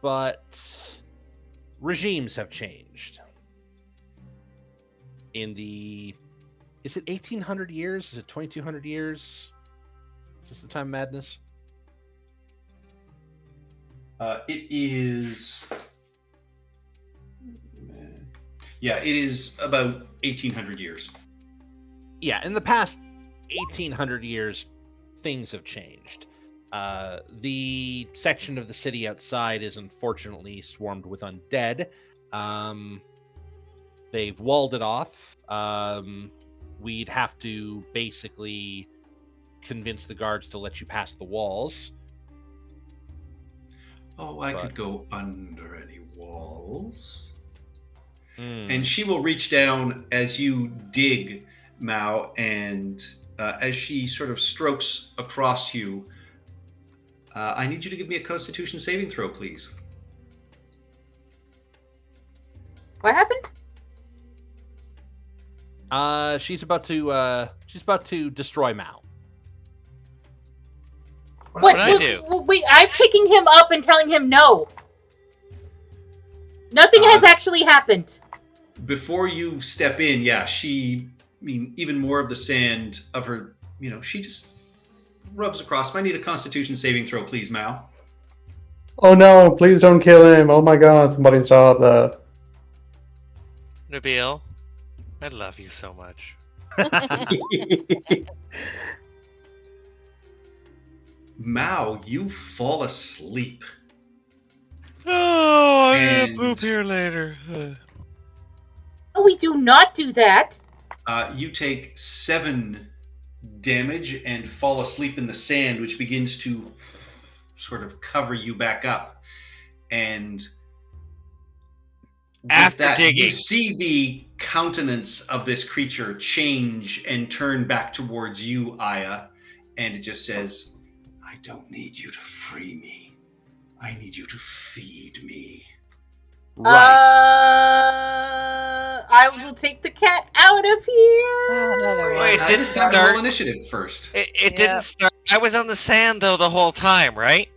But regimes have changed. Is it 1800 years? Is it 2200 years? Is this the time of madness? It is. Yeah, it is about 1800 years. Yeah, in the past 1800 years, things have changed. The section of the city outside is unfortunately swarmed with undead. They've walled it off. We'd have to basically convince the guards to let you pass the walls. Oh, I could go under any walls. Hmm. And she will reach down as you dig, Mao, and as she sort of strokes across you, I need you to give me a Constitution saving throw, please. What happened? She's about to destroy Mao. What did I do? Wait, I'm picking him up and telling him no. Nothing has actually happened. Before you step in, yeah, even more of the sand of her, she just rubs across. I need a Constitution saving throw, please, Mao. Oh no, please don't kill him. Oh my god, somebody stop that. Nabil, I love you so much. Mao, you fall asleep. Oh, I'm And- gonna poop here later. No, we do not do that. You take 7 damage and fall asleep in the sand, which begins to sort of cover you back up. And with After that, digging. you see the countenance of this creature change and turn back towards you, Aya, and it just says, "I don't need you to free me. I need you to feed me." Right. I will take the cat out of here. Another one. Wait, it didn't This time start. roll initiative first. It Yeah. didn't start. I was on the sand though the whole time, right?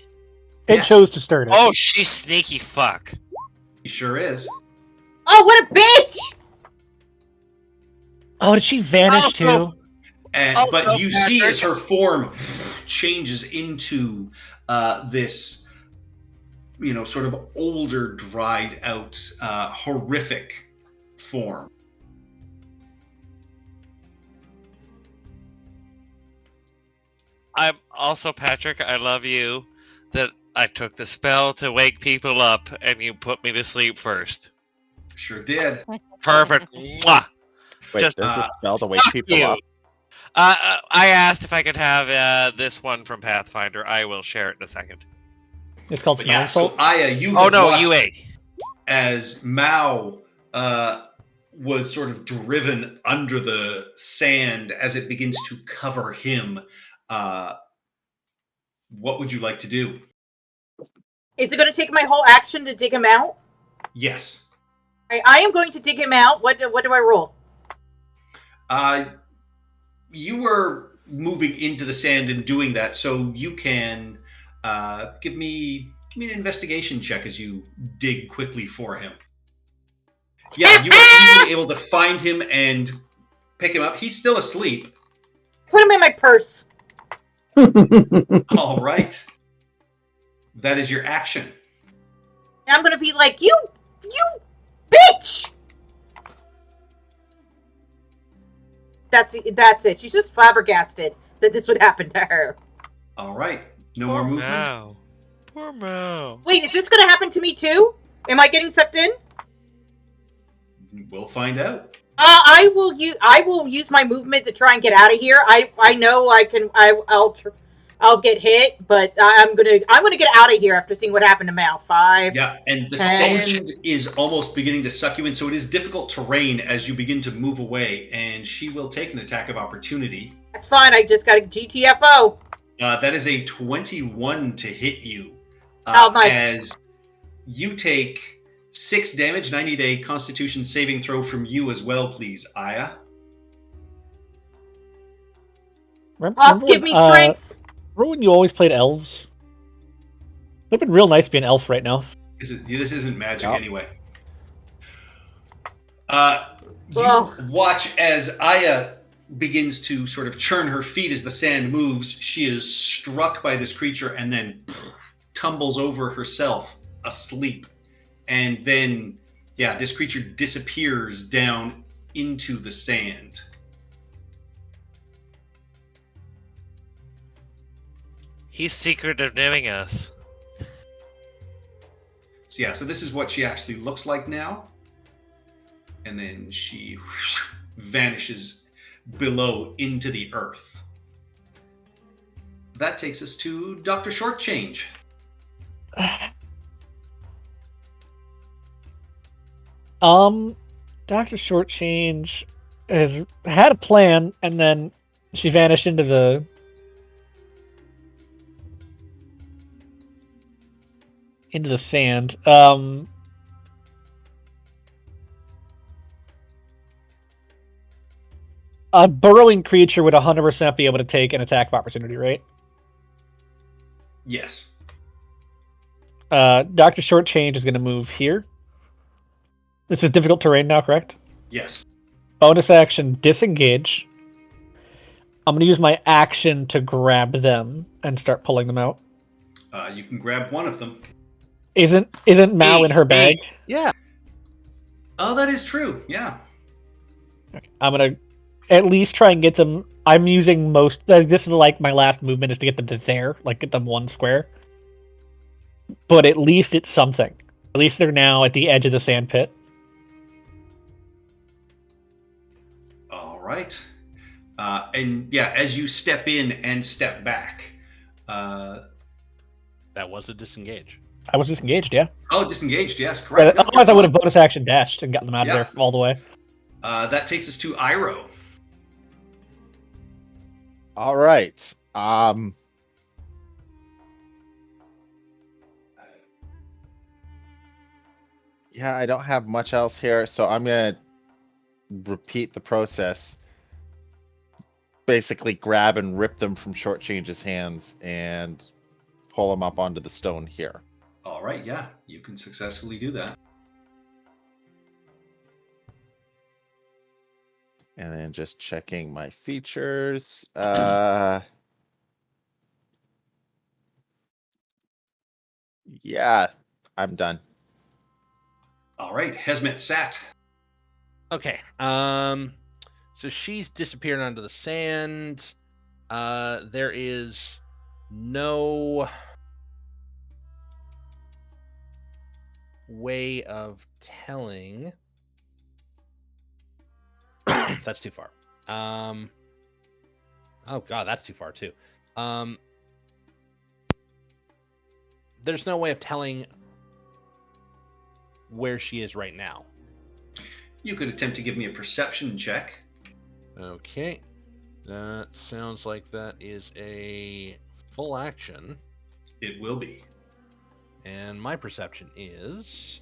It Yes. chose to start it. Oh, she's sneaky fuck. He sure is. Oh, what a bitch! Oh, did she vanish Also- too? And Also, but you see Patrick- as her form changes into this, sort of older, dried out, horrific form. I'm also Patrick. I love you. That I took the spell to wake people up, and you put me to sleep first. Sure did. Perfect. Mwah. Wait, Just, there's a spell to wake Fuck people you. up. I asked if I could have this one from Pathfinder. I will share it in a second. It's called But yeah, Smelling so Salt. Aya, you Oh have no, watched UA. as Mao was sort of driven under the sand as it begins to cover him. What would you like to do? Is it going to take my whole action to dig him out? Yes. I am going to dig him out. What do I roll? You were moving into the sand and doing that. So you can give me an investigation check as you dig quickly for him. Yeah, you are easily able to find him and pick him up. He's still asleep. Put him in my purse. All right. That is your action. And I'm gonna be like, you bitch! That's it. She's just flabbergasted that this would happen to her. All right. No Poor more movement. Mao. Poor Mao. Wait, is this gonna happen to me too? Am I getting sucked in? We'll find out. I will use my movement to try and get out of here. I know I can. I'll get hit, but I'm gonna get out of here after seeing what happened to Mal. 5. Yeah, and the 10. sand is almost beginning to suck you in, so it is difficult terrain as you begin to move away, and she will take an attack of opportunity. That's fine. I just got a GTFO. That is a 21 to hit you. How much? As you take 6 damage, and I need a Constitution saving throw from you as well, please, Aya. Give me strength. Remember when you always played elves? It'd been real nice being an elf right now. This isn't magic Nope. anyway. You Ugh. watch as Aya begins to sort of churn her feet as the sand moves. She is struck by this creature and then tumbles over herself asleep. And then, yeah, this creature disappears down into the sand. He's secretive knowing us. So yeah, so this is what she actually looks like now. And then she vanishes below into the earth. That takes us to Dr. Shortchange. Dr. Shortchange has had a plan, and then she vanished into the sand. A burrowing creature would 100% be able to take an attack of opportunity, right? Yes. Dr. Shortchange is going to move here. This is difficult terrain now, correct? Yes. Bonus action, disengage. I'm going to use my action to grab them and start pulling them out. You can grab one of them. Isn't Mao in her bag? Yeah. Oh, that is true. Yeah. I'm going to at least try and get them. I'm using most. This is like my last movement is to get them to there, like get them 1 square. But at least it's something. At least they're now at the edge of the sand pit. All right. And yeah, as you step in and step back. That was a disengage. I was disengaged, yeah. Oh, disengaged. Yes, correct. Otherwise, I would have bonus action dashed and gotten them out Yeah. of there all the way. That takes us to Iroh. All right. Yeah, I don't have much else here, so I'm gonna repeat the process. Basically, grab and rip them from Shortchange's hands and pull them up onto the stone here. All right. Yeah, you can successfully do that. And then just checking my features. Yeah, I'm done. All right. Hesmet Sat. Okay. So she's disappeared onto the sand. There is no way of telling. That's too far. Oh god, that's too far too. There's no way of telling where she is right now. You could attempt to give me a perception check. Okay. That sounds like that is a full action. It will be. And my perception is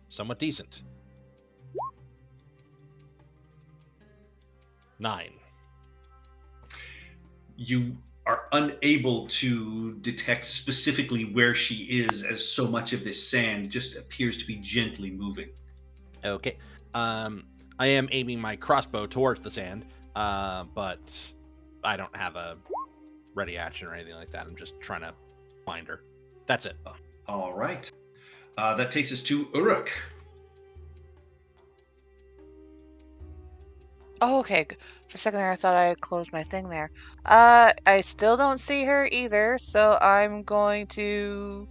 somewhat decent. 9. you are unable to detect specifically where she is, as so much of this sand just appears to be gently moving. Okay. I am aiming my crossbow towards the sand, but I don't have a ready action or anything like that. I'm just trying to find her. That's it. All right. That takes us to Uruk. Oh, okay. For a second there, I thought I had closed my thing there. I still don't see her either, so I'm going to.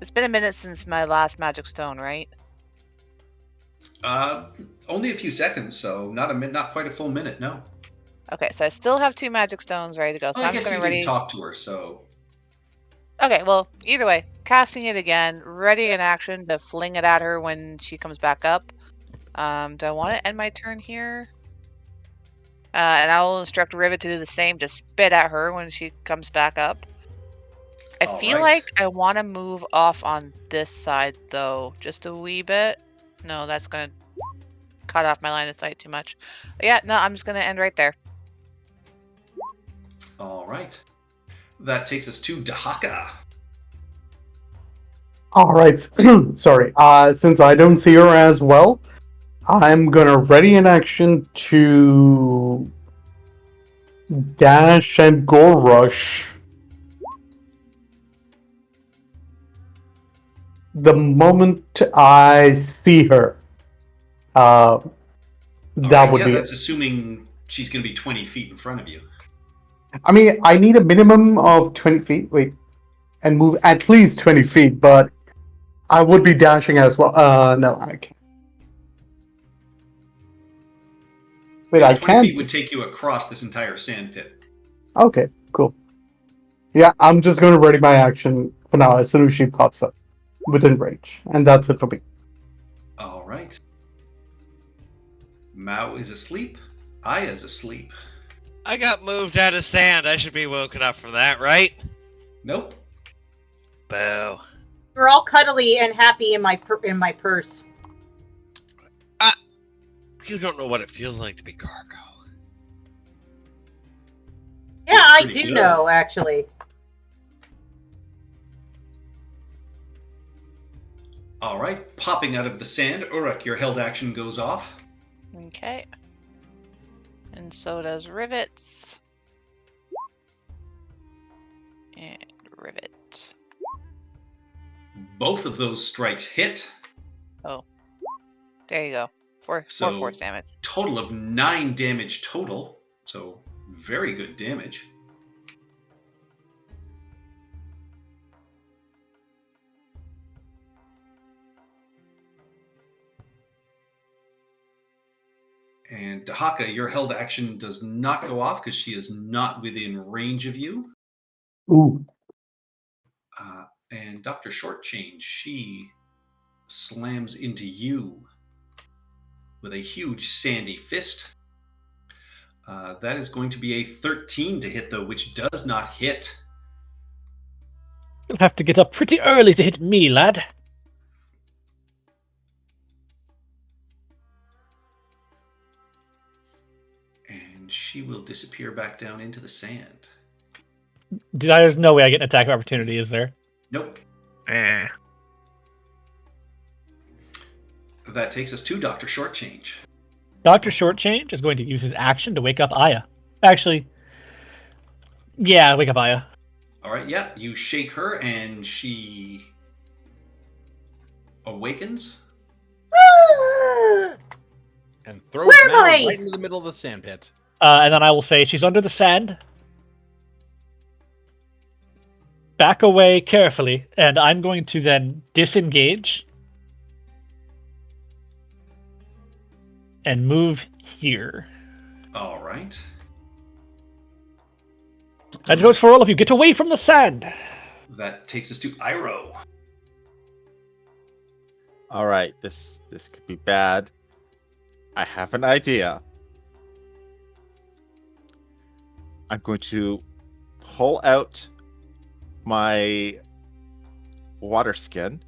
It's been a minute since my last magic stone, right? Only a few seconds, so not quite a full minute. No. Okay, so I still have 2 magic stones ready to go. So Well, I I'm guess going you to didn't ready. talk to her, so Okay, well, either way, casting it again, ready in action to fling it at her when she comes back up. Do I want to end my turn here? And I will instruct Rivet to do the same to spit at her when she comes back up. I All feel right. like I want to move off on this side, though, just a wee bit. No, that's going to cut off my line of sight too much. But yeah, no, I'm just going to end right there. all right. That takes us to Dahaka. All right. Sorry. Since I don't see her as well, I'm gonna ready an action to dash and go rush. The moment I see her, All that right, would yeah, be that's it. assuming she's going to be 20 feet in front of you. I mean, I need a minimum of 20 feet. Wait, and move at least 20 feet, but I would be dashing as well. No, I can't. Wait, Yeah, I 20 feet can't. would take you across this entire sand pit. Okay, cool. Yeah, I'm just going to ready my action for now as soon as she pops up within range. And that's it for me. All right. Mao is asleep. Aya's asleep. I got moved out of sand. I should be woken up from that, right? Nope. Boo. We're all cuddly and happy in my purse. You don't know what it feels like to be cargo. Yeah, It's I pretty do good. know, actually. All right. Popping out of the sand, Uruk, your held action goes off. Okay. And so does Rivets. And Rivet. Both of those strikes hit. There you go. Four So- force damage. Total of 9 damage total. So very good damage. And Dahaka, your held action does not go off because she is not within range of you. Ooh. And Dr. Shortchange, she slams into you with a huge sandy fist. That is going to be a 13 to hit, though, which does not hit. You'll have to get up pretty early to hit me, lad. And she will disappear back down into the sand. There's no way I get an attack of opportunity, is there? Nope. Eh. That takes us to Dr. Shortchange. Dr. Shortchange is going to use his action to wake up Aya. Actually, yeah, wake up Aya. All right, yeah, you shake her and she awakens. And throws Where am Mal I? right into the middle of the sand pit. And then I will say she's under the sand. Back away carefully, and I'm going to then disengage and move here. All right. That goes for all of you. Get away from the sand. That takes us to Iroh. All right, this could be bad. I have an idea. I'm going to pull out my water skin.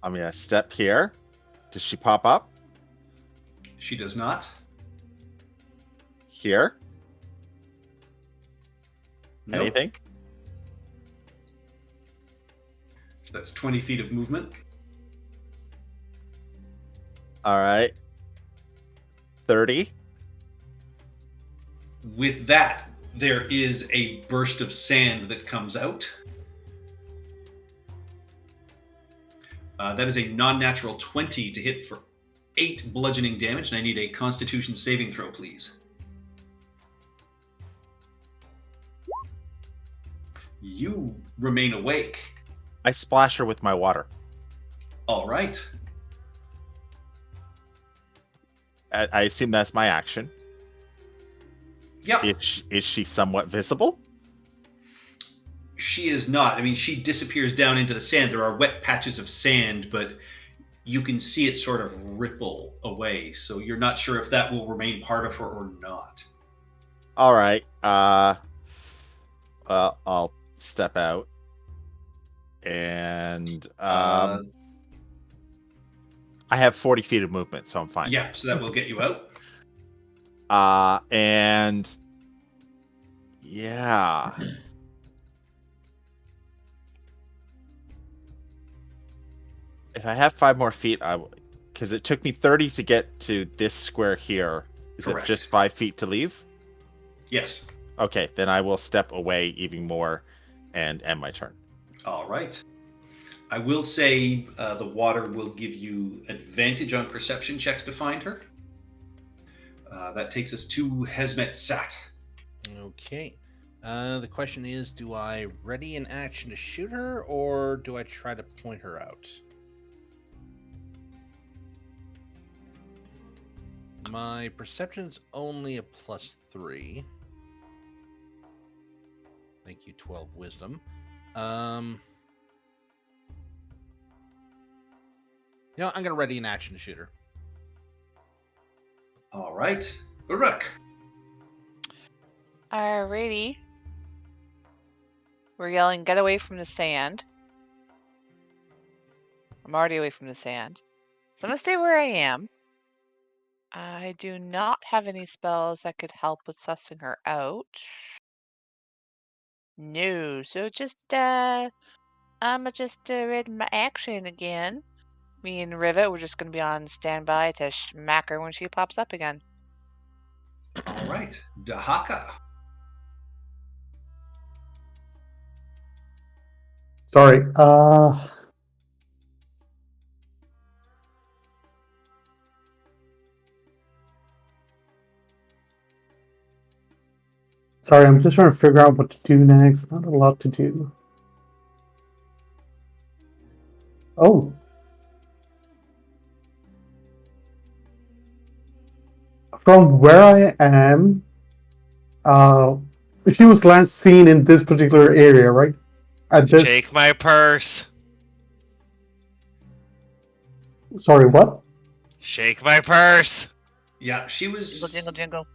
I'm gonna step here. Does she pop up? She does not. Here. Nope. Anything? So that's 20 feet of movement. All right. 30. With that, there is a burst of sand that comes out. That is a non-natural 20 to hit for 8 bludgeoning damage, and I need a Constitution saving throw, please. You remain awake. I splash her with my water. All right. I assume that's my action. Yep. Is she somewhat visible? She is not. I mean, she disappears down into the sand. There are wet patches of sand, but you can see it sort of ripple away. So you're not sure if that will remain part of her or not. All right. I'll step out. And I have 40 feet of movement, so I'm fine. Yeah, so that will get you out. And yeah. If I have 5 more feet, because it took me 30 to get to this square here. Is Correct. it just 5 feet to leave? Yes. Okay, then I will step away even more and end my turn. All right. I will say the water will give you advantage on perception checks to find her. That takes us to Hesmet Sat. Okay. The question is, do I ready an action to shoot her, or do I try to point her out? My perception's only a +3. Thank you, 12 wisdom. I'm gonna ready an action to shoot her. All right. Uruk. Alrighty. We're yelling, get away from the sand. I'm already away from the sand. So I'm gonna stay where I am. I do not have any spells that could help with sussing her out. No, so I'ma just read my action again. Me and Rivet, we're just gonna be on standby to smack her when she pops up again. All right. Dahaka. Sorry. Sorry, I'm just trying to figure out what to do next. Not a lot to do. Oh. From where I am, she was last seen in this particular area, right? At this. Shake my purse. Sorry, what? Shake my purse. Yeah, she was. Jingle, jingle, jingle.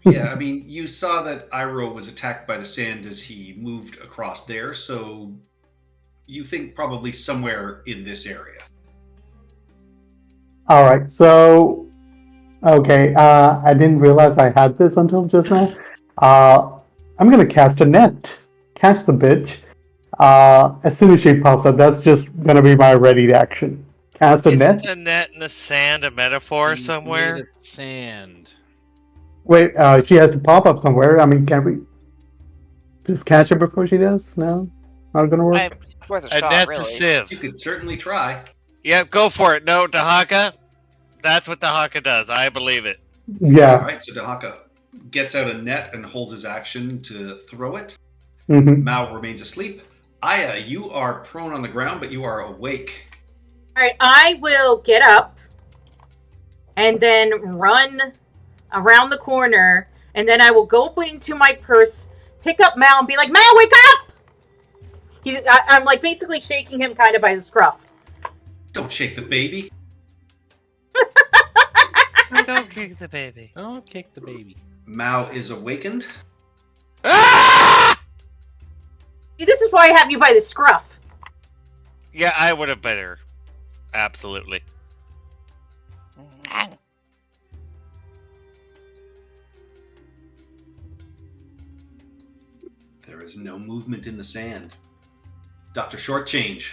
Yeah, I mean, you saw that Iroh was attacked by the sand as he moved across there, so you think probably somewhere in this area. All right, so okay, I didn't realize I had this until just now. I'm gonna cast a net. Cast the bitch. As soon as she pops up, that's just gonna be my ready action. Cast a net. Isn't a net in the sand a metaphor somewhere? Made of sand. Wait, she has to pop up somewhere. I mean, can't we just catch her before she does? No, not gonna work. It's worth a A shot, net's really. a sieve. You could certainly try. Yep, go for it. No, Dahaka. That's what Dahaka does. I believe it. All Yeah. right, so Dahaka gets out a net and holds his action to throw it. Mm-hmm. Mao remains asleep. Aya, you are prone on the ground, but you are awake. All right, I will get up and then run around the corner, and then I will go into my purse, pick up Mal, and be like, Mal, wake up! I'm like basically shaking him kind of by the scruff. Don't shake the baby. Don't kick the baby. Don't kick the baby. Mao is awakened. Ah! See, this is why I have you by the scruff. Yeah, I would have better. Absolutely. There is no movement in the sand. Dr. Shortchange.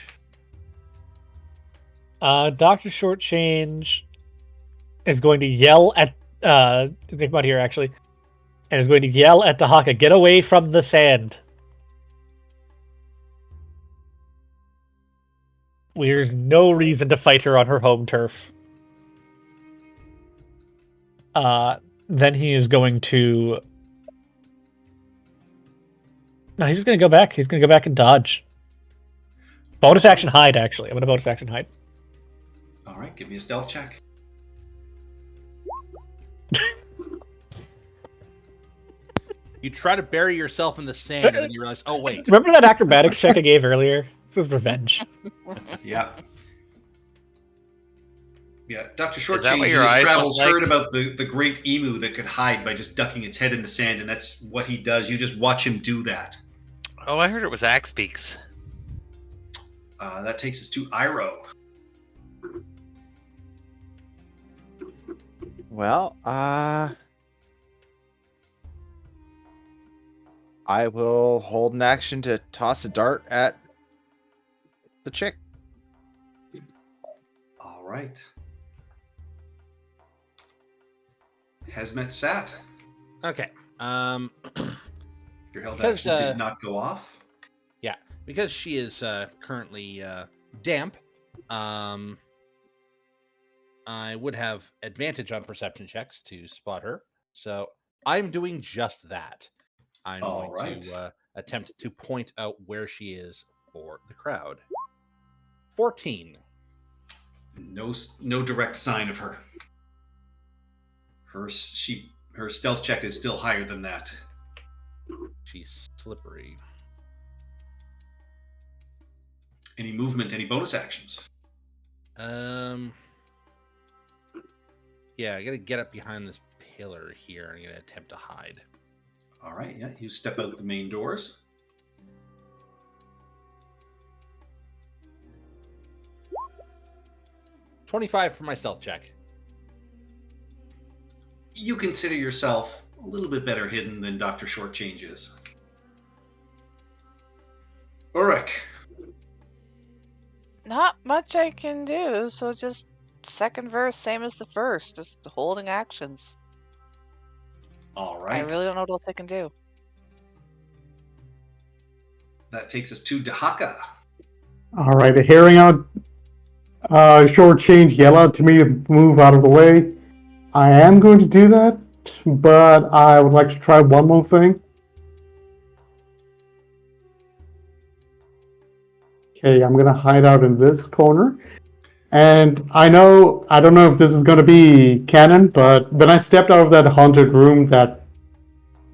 Dr. Shortchange is going to yell at think about here actually, and is going to yell at the Haka, "Get away from the sand!" There's no reason to fight her on her home turf. Then he is going to. No, he's just going to go back. He's going to go back and dodge. Bonus action hide, actually. I'm going to bonus action hide. All right, give me a stealth check. You try to bury yourself in the sand, and then you realize, oh wait. Remember that acrobatics check I gave earlier? This was revenge. Yeah. Yeah, Dr. Is that Shortchange what in your his eyes travels look like? heard about the great emu that could hide by just ducking its head in the sand, and that's what he does. You just watch him do that. Oh, I heard it was Axe Beaks. That takes us to Iroh. Well, I will hold an action to toss a dart at the chick. All right. Hesmet Sat. Okay. Your held Because, action did not go off. Because she is currently damp, I would have advantage on perception checks to spot her. So I'm doing just that. I'm All going right. to attempt to point out where she is for the crowd. 14. No direct sign of her. Her stealth check is still higher than that. She's slippery. Any movement, any bonus actions? Yeah, I gotta get up behind this pillar here. I'm gonna attempt to hide. All right, yeah, you step out the main doors. $25 for my stealth check. You consider yourself a little bit better hidden than Dr. Shortchange is. Ulrich. Not much I can do, so just second verse, same as the first, just holding actions. All right. I really don't know what else I can do. That takes us to Dahaka. All right, hearing out Shortchange yell out to me to move out of the way. I am going to do that, but I would like to try one more thing. Okay, I'm gonna hide out in this corner. And I don't know if this is gonna be canon, but when I stepped out of that haunted room that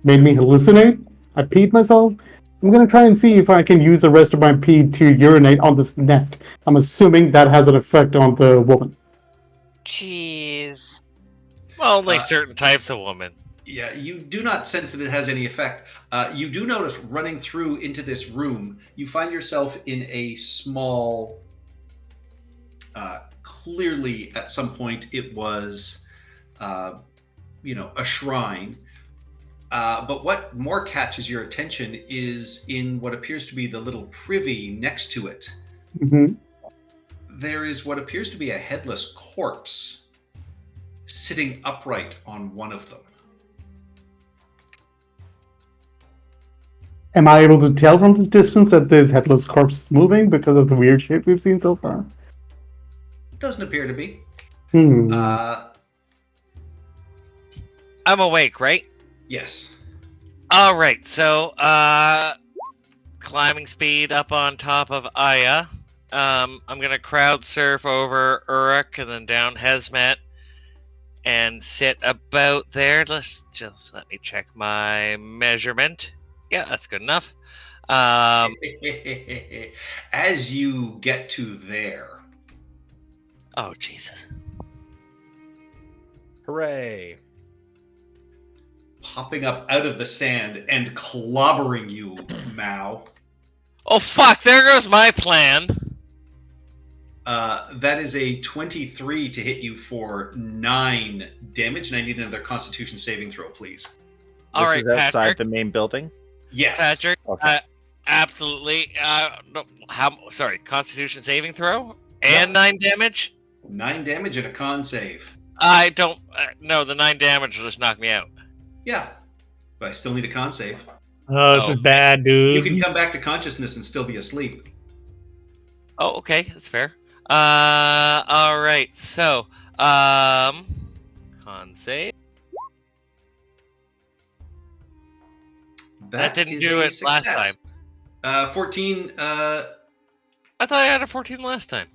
made me hallucinate, I peed myself. I'm gonna try and see if I can use the rest of my pee to urinate on this net. I'm assuming that has an effect on the woman. Jeez. Only certain types of women. Yeah, you do not sense that it has any effect. You do notice running through into this room, you find yourself in a small, clearly at some point it was, a shrine. But what more catches your attention is in what appears to be the little privy next to it. Mm-hmm. There is what appears to be a headless corpse sitting upright on one of them. Am I able to tell from the distance that this headless corpse is moving because of the weird shape we've seen so far? Doesn't appear to be. I'm awake, right? Yes. All right, so climbing speed up on top of Aya. I'm gonna crowd surf over Uruk and then down Hesmet and sit about there. Let's just let me check my measurement. Yeah, that's good enough. As you get to there, Oh Jesus! Hooray! popping up out of the sand and clobbering you, Mao. Oh fuck! There goes my plan. That is a 23 to hit you for 9 damage, and I need another Constitution saving throw, please. All This right, is outside Patrick. the main building. Yes. Patrick. Okay. Absolutely. No, sorry. Constitution saving throw and 9 damage. 9 damage and a con save. I don't. No, the 9 damage will just knock me out. Yeah, but I still need a con save. Oh, this Oh. is bad, dude. You can come back to consciousness and still be asleep. Oh, okay, that's fair. All right. So, con save. That didn't is do a it last success. 14. I thought I had a 14 last time.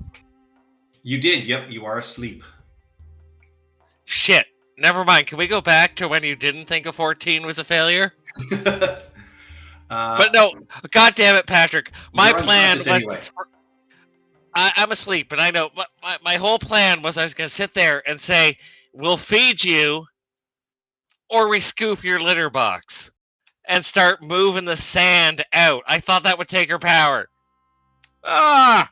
You did. Yep, you are asleep. Shit. Never mind. Can we go back to when you didn't think a 14 was a failure? But no. God damn it, Patrick. My You're plan was. unconscious anyway. I'm asleep, and I know. But my whole plan was I was going to sit there and say, "We'll feed you, or we scoop your litter box," and start moving the sand out. I thought that would take her power. Ah.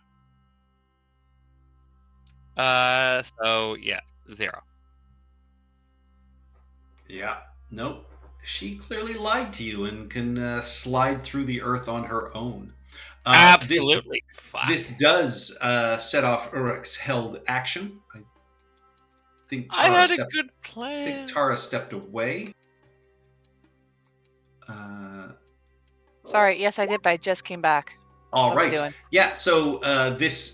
So yeah, 0. Yeah. Nope. She clearly lied to you and can slide through the earth on her own. Absolutely. This does set off Uruk's held action. I think I Tara had a stepped, good I plan. think Tara stepped away. Sorry, yes, I did, but I just came back. All What are we right. doing? Yeah, so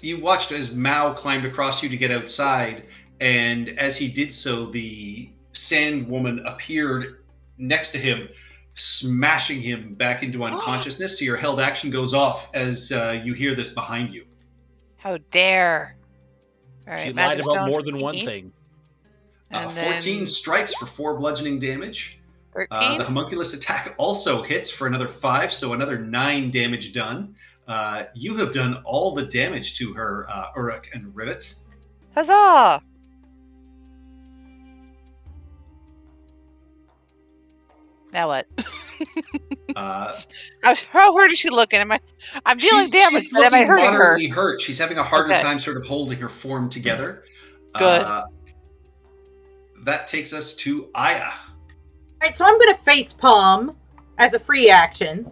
you watched as Mao climbed across you to get outside, and as he did so, the sand woman appeared next to him, smashing him back into unconsciousness. So your held action goes off as you hear this behind you. How dare! All right, She lied magic about stones more than one 15, thing. and 14 then strikes for 4 bludgeoning damage. 13. The homunculus attack also hits for another 5, so another 9 damage done. You have done all the damage to her, Uruk and Rivet. Huzzah! Now what? How hurt is she looking? I'm dealing damage, she's but am I looking hurting her? moderately hurt. She's having a harder Okay. time sort of holding her form together. Good. That takes us to Aya. Alright, so I'm gonna face palm as a free action.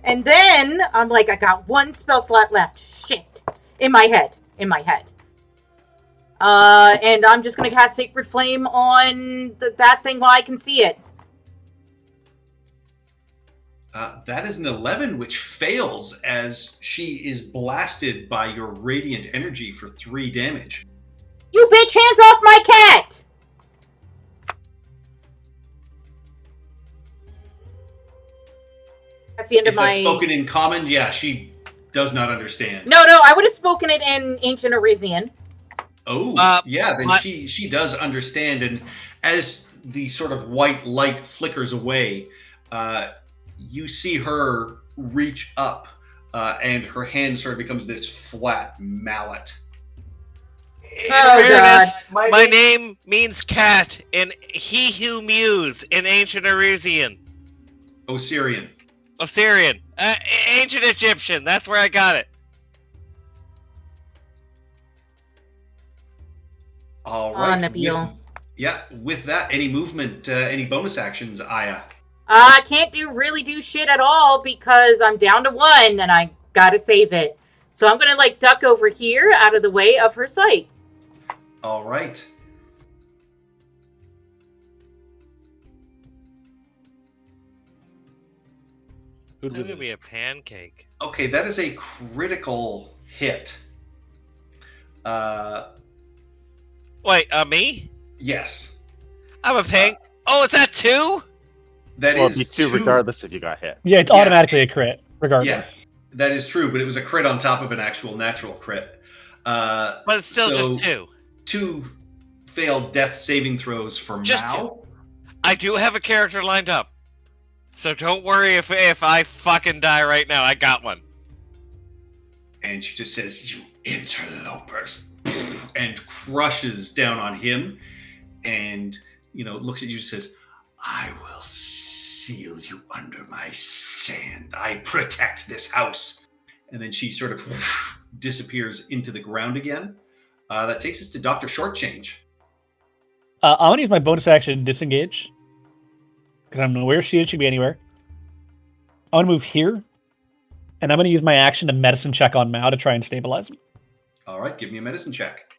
And then I'm like, I got 1 spell slot left. Shit. In my head. And I'm just gonna cast Sacred Flame on that thing while I can see it. That is an 11, which fails as she is blasted by your radiant energy for 3 damage. You bitch, hands off my cat! That's the end If of my... that's spoken in common, yeah, she does not understand. No, I would have spoken it in Ancient Arisian. Oh, yeah, then what? she does understand, and as the sort of white light flickers away, you see her reach up, and her hand sort of becomes this flat mallet. In Oh, fairness, God. my name means cat in He Who Mews in Ancient Arisian. Osirian. Osirian. Ancient Egyptian. That's where I got it. All right. Nabil. With that, any movement, any bonus actions, Aya? I can't really do shit at all because I'm down to 1 and I gotta save it. So I'm gonna duck over here out of the way of her sight. All right. Who'd I'm win gonna be this? a pancake. Okay, that is a critical hit. Wait, me? Yes. I'm a pank. Oh, is that 2? That Well, is it'd be 2 regardless if you got hit. Yeah, it's Yeah. automatically a crit, regardless. Yeah, that is true, but it was a crit on top of an actual natural crit. But it's still just 2. 2 failed death saving throws for Just Mao. I do have a character lined up. So don't worry if I fucking die right now. I got one. And she just says, "You interlopers," and crushes down on him, and looks at you and says, "I will seal you under my sand. I protect this house." And then she sort of disappears into the ground again. That takes us to Dr. Shortchange. I'm gonna use my bonus action to disengage because I'm aware she should be anywhere. I want to move here, and I'm going to use my action to medicine check on Mao to try and stabilize him. All right, give me a medicine check.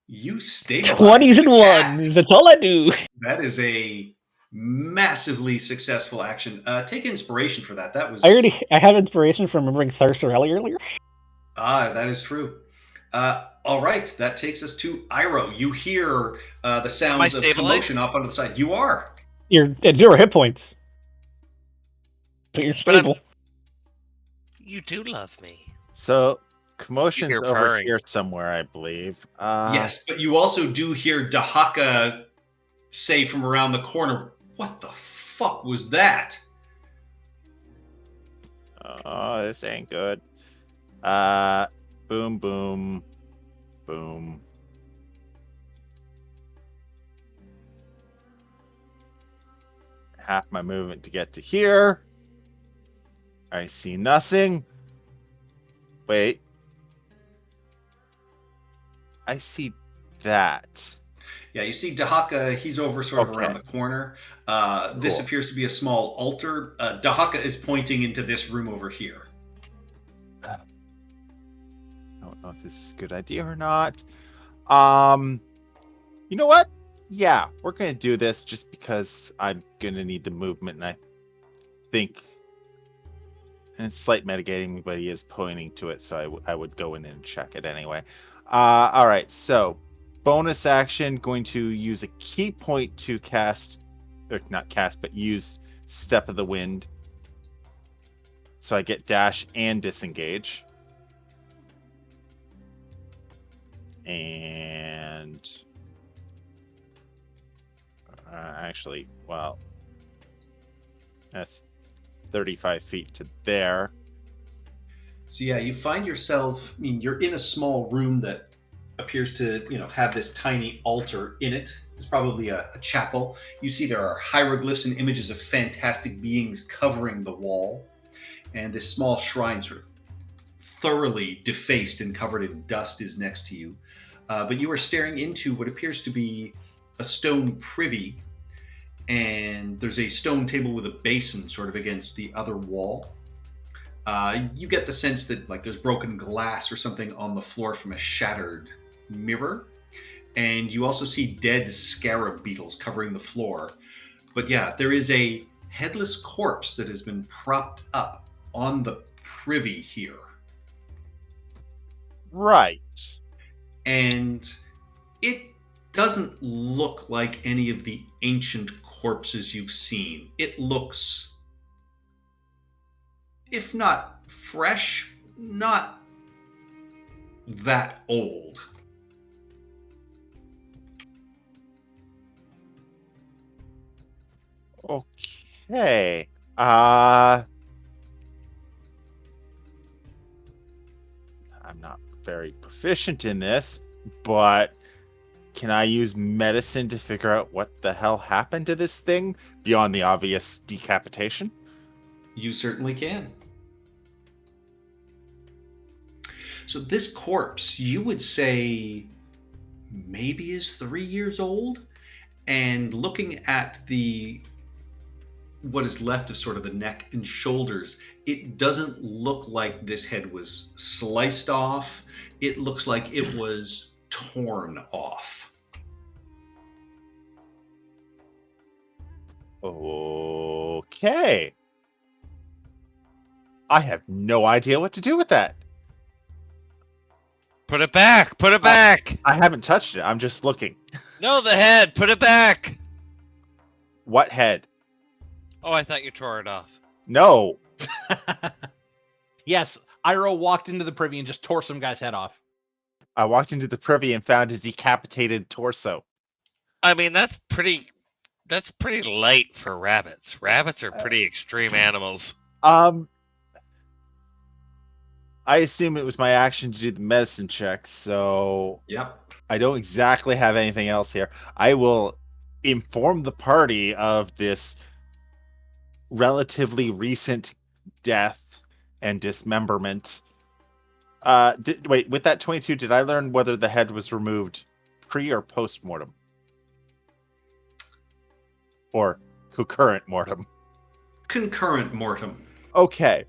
You stabilize 20s the and cat. 1s. That's all I do. That is a massively successful action. Take inspiration for that. That was. I have inspiration from remembering Thirst earlier. That is true. All right, that takes us to Iroh. You hear the sounds of stabilized? commotion off on the side. You are. You're at 0 hit points. But you're But I'm- stable. You do love me. So commotion's You're over purring. here somewhere, I believe. Yes, but you also do hear Dahaka say from around the corner, "What the fuck was that?" Oh, this ain't good. Boom, boom, boom. Half my movement to get to here. I see nothing. Wait. I see that. Yeah, you see Dahaka, he's over sort of Okay. around the corner. This Cool. appears to be a small altar. Dahaka is pointing into this room over here. I don't know if this is a good idea or not. You know what? Yeah, we're gonna do this just because I'm gonna need the movement, and I think, and it's slight mitigating, but he is pointing to it, so I would go in and check it anyway. All right, so bonus action, going to use a key point to cast, or not cast, but use Step of the Wind. So I get dash and disengage. And actually, well, that's 35 feet to there. So yeah, you find yourself, I mean, you're in a small room that appears to, have this tiny altar in it. It's probably a chapel. You see there are hieroglyphs and images of fantastic beings covering the wall. And this small shrine, sort of thoroughly defaced and covered in dust, is next to you. But you are staring into what appears to be a stone privy. And there's a stone table with a basin sort of against the other wall. You get the sense that there's broken glass or something on the floor from a shattered mirror. And you also see dead scarab beetles covering the floor. But yeah, there is a headless corpse that has been propped up on the privy here. Right. And it doesn't look like any of the ancient corpses you've seen. It looks, if not fresh, not that old. Okay. I'm not very proficient in this, but can I use medicine to figure out what the hell happened to this thing beyond the obvious decapitation? You certainly can. So this corpse, you would say maybe is 3 years old, and looking at what is left of sort of the neck and shoulders, it doesn't look like this head was sliced off. It looks like it was torn off. Okay. I have no idea what to do with that. Put it back. Put it back. I haven't touched it. I'm just looking. No, the head. Put it back. What head? Oh, I thought you tore it off. No. Yes, Iroh walked into the privy and just tore some guy's head off. I walked into the privy and found a decapitated torso. I mean, that's pretty light for rabbits. Rabbits are pretty extreme animals. I assume it was my action to do the medicine check, so Yep. I don't exactly have anything else here. I will inform the party of this relatively recent death and dismemberment. Wait, with that 22, did I learn whether the head was removed pre or post mortem? or concurrent mortem? Concurrent mortem. Okay.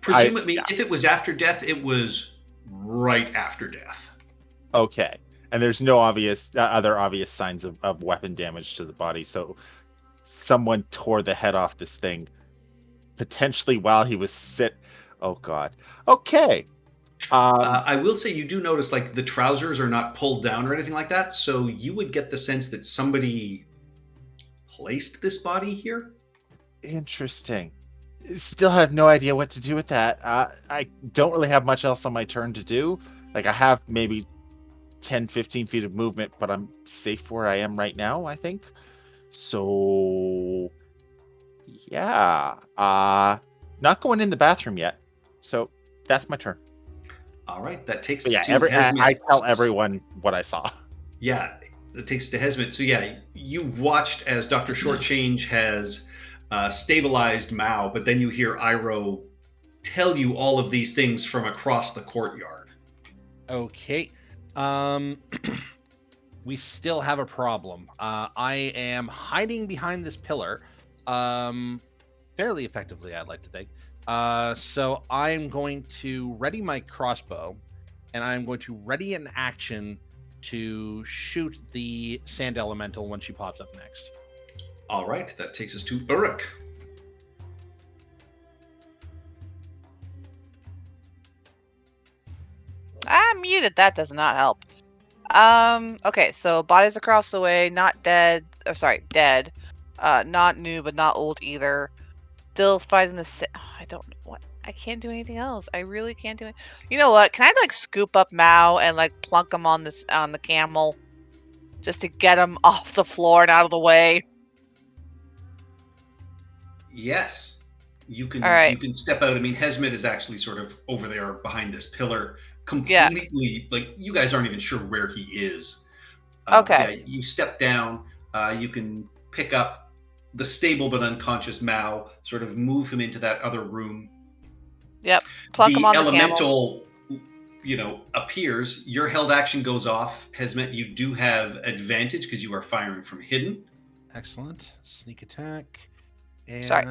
Presumably, if it was after death, it was right after death. Okay. And there's no obvious other obvious signs of weapon damage to the body. So someone tore the head off this thing, potentially while he was Oh God. Okay. I will say you do notice like the trousers are not pulled down or anything like that. So you would get the sense that somebody placed this body here. Interesting. Still have no idea what to do with that. I don't really have much else on my turn to do. Like I have maybe 10, 15 feet of movement, but I'm safe where I am right now, I think. So yeah. Not going in the bathroom yet. So that's my turn. All right, that takes But us yeah, to Hesmet. I tell everyone what I saw. Yeah, it takes us to Hesmet. So yeah, you've watched as Dr. Shortchange has stabilized Mao, but then you hear Iroh tell you all of these things from across the courtyard. Okay. We still have a problem. I am hiding behind this pillar fairly effectively, I'd like to think. So I'm going to ready my crossbow, and I'm going to ready an action to shoot the sand elemental when she pops up next. All right, that takes us to Uruk. I'm muted. That does not help. Okay, so bodies across the way, not dead. Or sorry, dead. Not new, but not old either. Still fighting the. I don't. What? I can't do anything else. I really can't do it. You know what? Can I like scoop up Mao and like plunk him on the camel, just to get him off the floor and out of the way? Yes, you can. All right. You can step out. I mean, Hesmet is actually sort of over there behind this pillar, completely. Like you guys aren't even sure where he is. Okay. Yeah, you step down. You can pick up the stable but unconscious Mao, sort of move him into that other room. Yep. Plunk him on the elemental, appears. Your held action goes off. Hesmet, you do have advantage because you are firing from hidden. Excellent. Sneak attack. And... Sorry.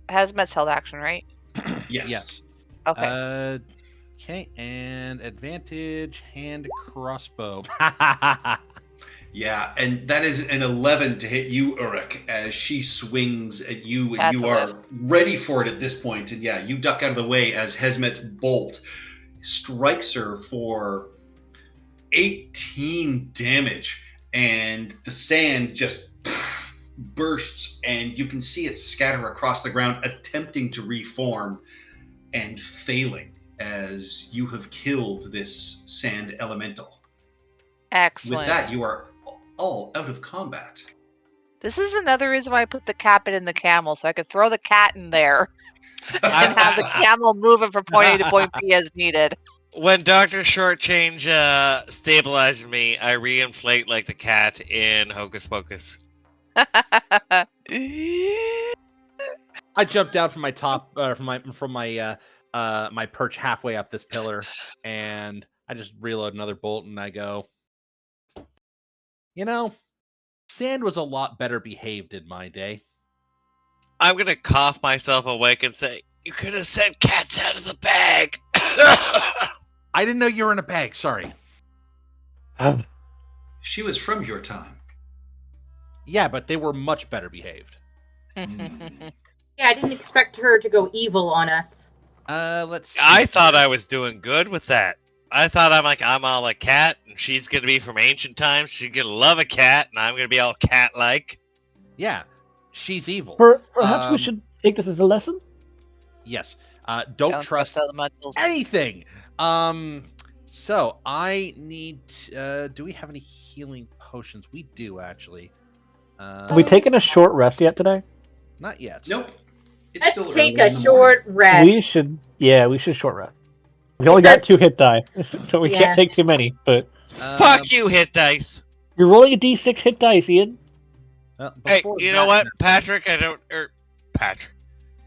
Hesmet's held action, right? Yes. Yes. Okay. Okay, and advantage, hand crossbow. Yeah, and that is an 11 to hit you, Uruk, as she swings at you, and That's you are ready for it at this point. And yeah, you duck out of the way as Hesmet's bolt strikes her for 18 damage, and the sand just bursts, and you can see it scatter across the ground, attempting to reform and failing as you have killed this sand elemental. Excellent. With that, you are all out of combat. This is another reason why I put the captain in the camel, so I could throw the cat in there and have the camel moving from point A to point B as needed. When Dr. Shortchange stabilizes me, I reinflate like the cat in Hocus Pocus. I jumped down from my top, from my perch halfway up this pillar, and I just reload another bolt, and I go, sand was a lot better behaved in my day. I'm gonna cough myself awake and say, "You could have sent cats out of the bag." I didn't know you were in a bag. Sorry. She was from your time. Yeah, but they were much better behaved. Yeah, I didn't expect her to go evil on us. Let's see. I thought I was doing good with that. I thought I'm all a cat, and she's gonna be from ancient times. She's gonna love a cat, and I'm gonna be all cat-like. Yeah, she's evil. Perhaps we should take this as a lesson. Yes. Don't trust elementals. anything. So I need. Do we have any healing potions? We do actually. Have we taken a short rest yet today? Not yet. Nope. It's Let's still take early a in the short rest. We should short rest. We only got 2 hit die, so we can't take too many. But Fuck you, hit dice. you're rolling a d6 hit dice, Ian. Hey, Before you that, know what, Patrick?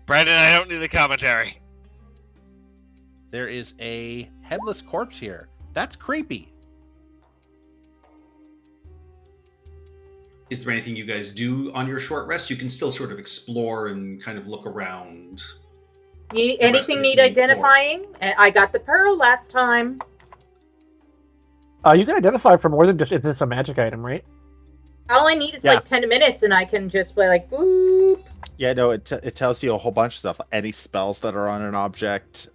Brandon, I don't do the commentary. There is a headless corpse here. That's creepy. is there anything you guys do on your short rest? You can still sort of explore and kind of look around. Anything this need main floor. identifying? I got the pearl last time. You can identify for more than just if it's a magic item, right? All I need is Yeah. like 10 minutes, and I can just play like boop. Yeah, no, it tells you a whole bunch of stuff. Any spells that are on an object.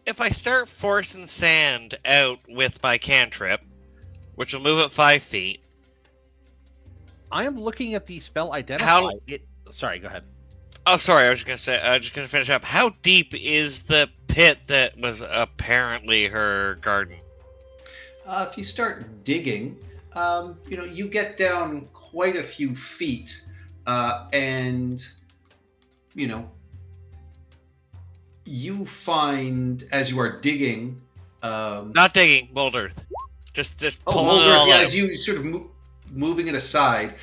If I start forcing sand out with my cantrip, which will move it 5 feet, I am looking at the spell identify. Sorry, go ahead. oh, sorry, I was just gonna finish up. How deep is the pit that was apparently her garden? If you start digging, you get down quite a few feet, and you find as you are digging. Not digging, mold earth. Just pulling Mulder, it all out. as you sort of moving it aside,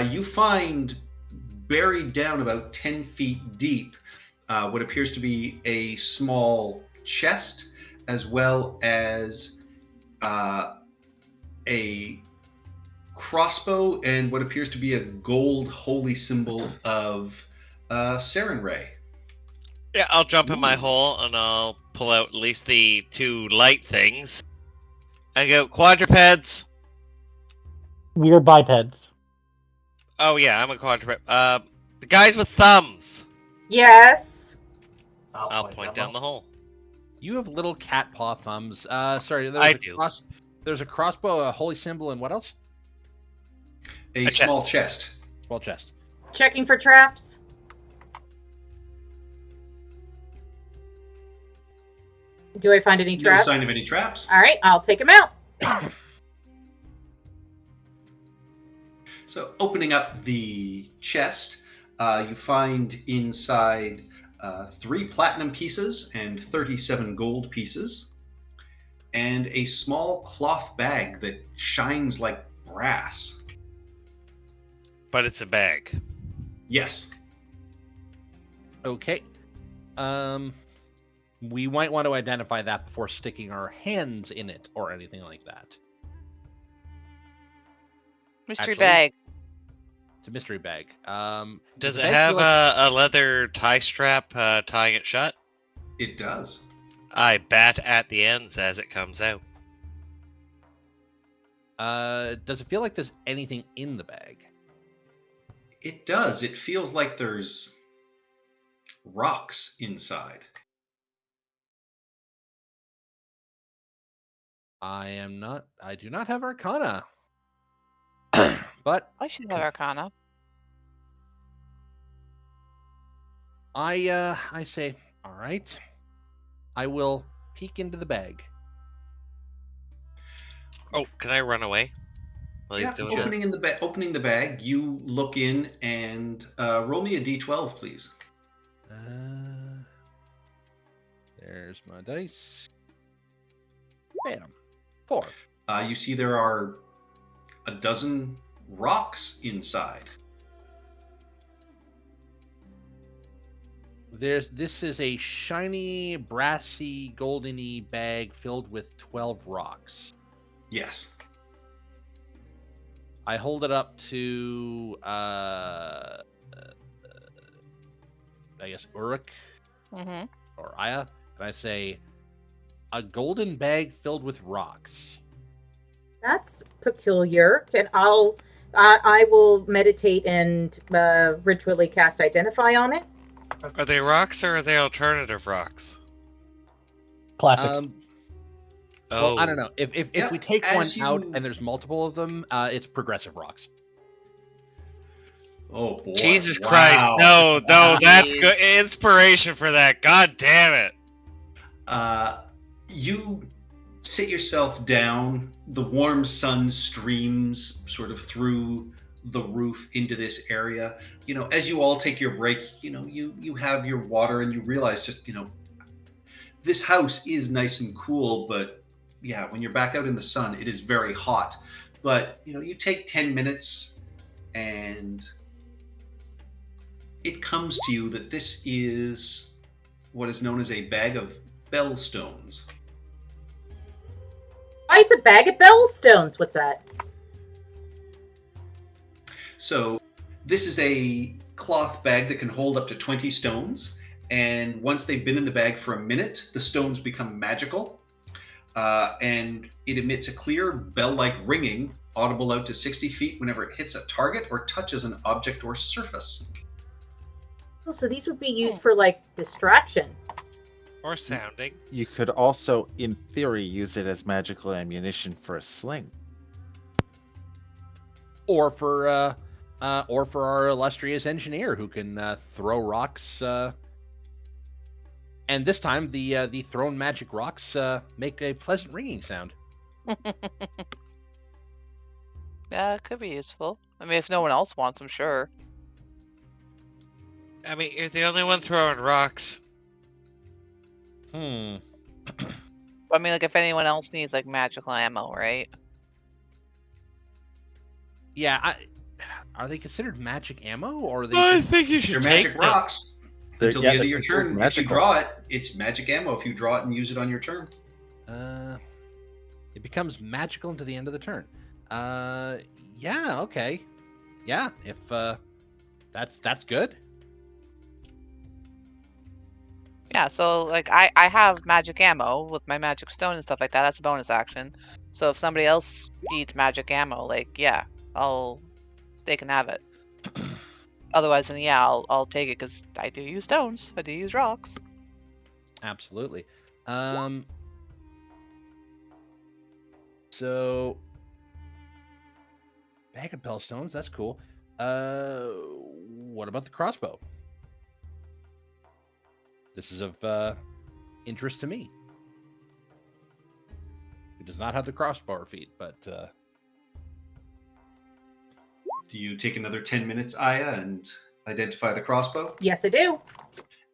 you find buried down about 10 feet deep what appears to be a small chest, as well as a crossbow and what appears to be a gold holy symbol of Sarenrae. Yeah, I'll jump in my hole and I'll pull out at least the 2 light things. I go, quadrupeds. We're bipeds. Oh yeah, I'm a quadruped. The guys with thumbs. Yes. I'll point down the hole. You have little cat paw thumbs. Sorry, I do. There's a crossbow, a holy symbol, and what else? A A small chest. chest. Small chest. Checking for traps. Do I find any No traps? sign of any traps. All right, I'll take them out. So, opening up the chest, you find inside 3 platinum pieces and 37 gold pieces, and a small cloth bag that shines like brass. But it's a bag. Yes. Okay. We might want to identify that before sticking our hands in it or anything like that. Mystery Actually- bag. It's a mystery bag. Does the it bag have feel like- a leather tie strap tying it shut? It does. I bat at the ends as it comes out. Does it feel like there's anything in the bag? It does. It feels like there's rocks inside. I do not have Arcana. But I should have Arcana. I say, all right. I will peek into the bag. Oh, can I run away? While he's Yeah, doing that? opening the bag, you look in and roll me a d12, please. There's my dice. Bam. 4. You see there are a dozen rocks inside. This is a shiny, brassy, goldeny bag filled with 12 rocks. Yes. I hold it up to I guess Uruk Mm-hmm. or Aya, and I say, a golden bag filled with rocks. That's peculiar. I will meditate and ritually cast Identify on it. Are they rocks or are they alternative rocks? Classic. Oh, Well, I don't know. If Yeah, we take one as out you- and there's multiple of them, it's progressive rocks. Oh boy. Jesus Wow. Christ! No, that's good inspiration for that. God damn it! You sit yourself down. The warm sun streams sort of through the roof into this area. As you all take your break, you have your water and you realize just, this house is nice and cool, but yeah, when you're back out in the sun, it is very hot. But, you take 10 minutes and it comes to you that this is what is known as a bag of bellstones. I it's a bag of bellstones. What's that? So this is a cloth bag that can hold up to 20 stones. And once they've been in the bag for a minute, the stones become magical. And it emits a clear bell-like ringing, audible out to 60 feet whenever it hits a target or touches an object or surface. Oh, so these would be used for, like, distraction. Or sounding. You could also, in theory, use it as magical ammunition for a sling. Or for our illustrious engineer who can throw rocks. And this time, the thrown magic rocks make a pleasant ringing sound. Yeah, it could be useful. I mean, if no one else wants them, sure. I mean, you're the only one throwing rocks. Hmm. I mean, like, if anyone else needs, like, magical ammo, right? Yeah, are they considered magic ammo, or are they? I think you should Your take magic them. rocks. Until the end of your turn. If you magical. draw it, it's magic ammo. If you draw it and use it on your turn. It becomes magical until the end of the turn. Yeah, okay. Yeah, if that's good. Yeah, so, like, I have magic ammo with my magic stone and stuff like that. That's a bonus action. So if somebody else needs magic ammo, like, yeah, they can have it. Otherwise, then yeah, I'll take it because I do use stones. I do use rocks. Absolutely. So bag of bellstones, that's cool. What about the crossbow? This is of interest to me. He does not have the crossbow feat, but Do you take another 10 minutes, Aya, and identify the crossbow? Yes, I do.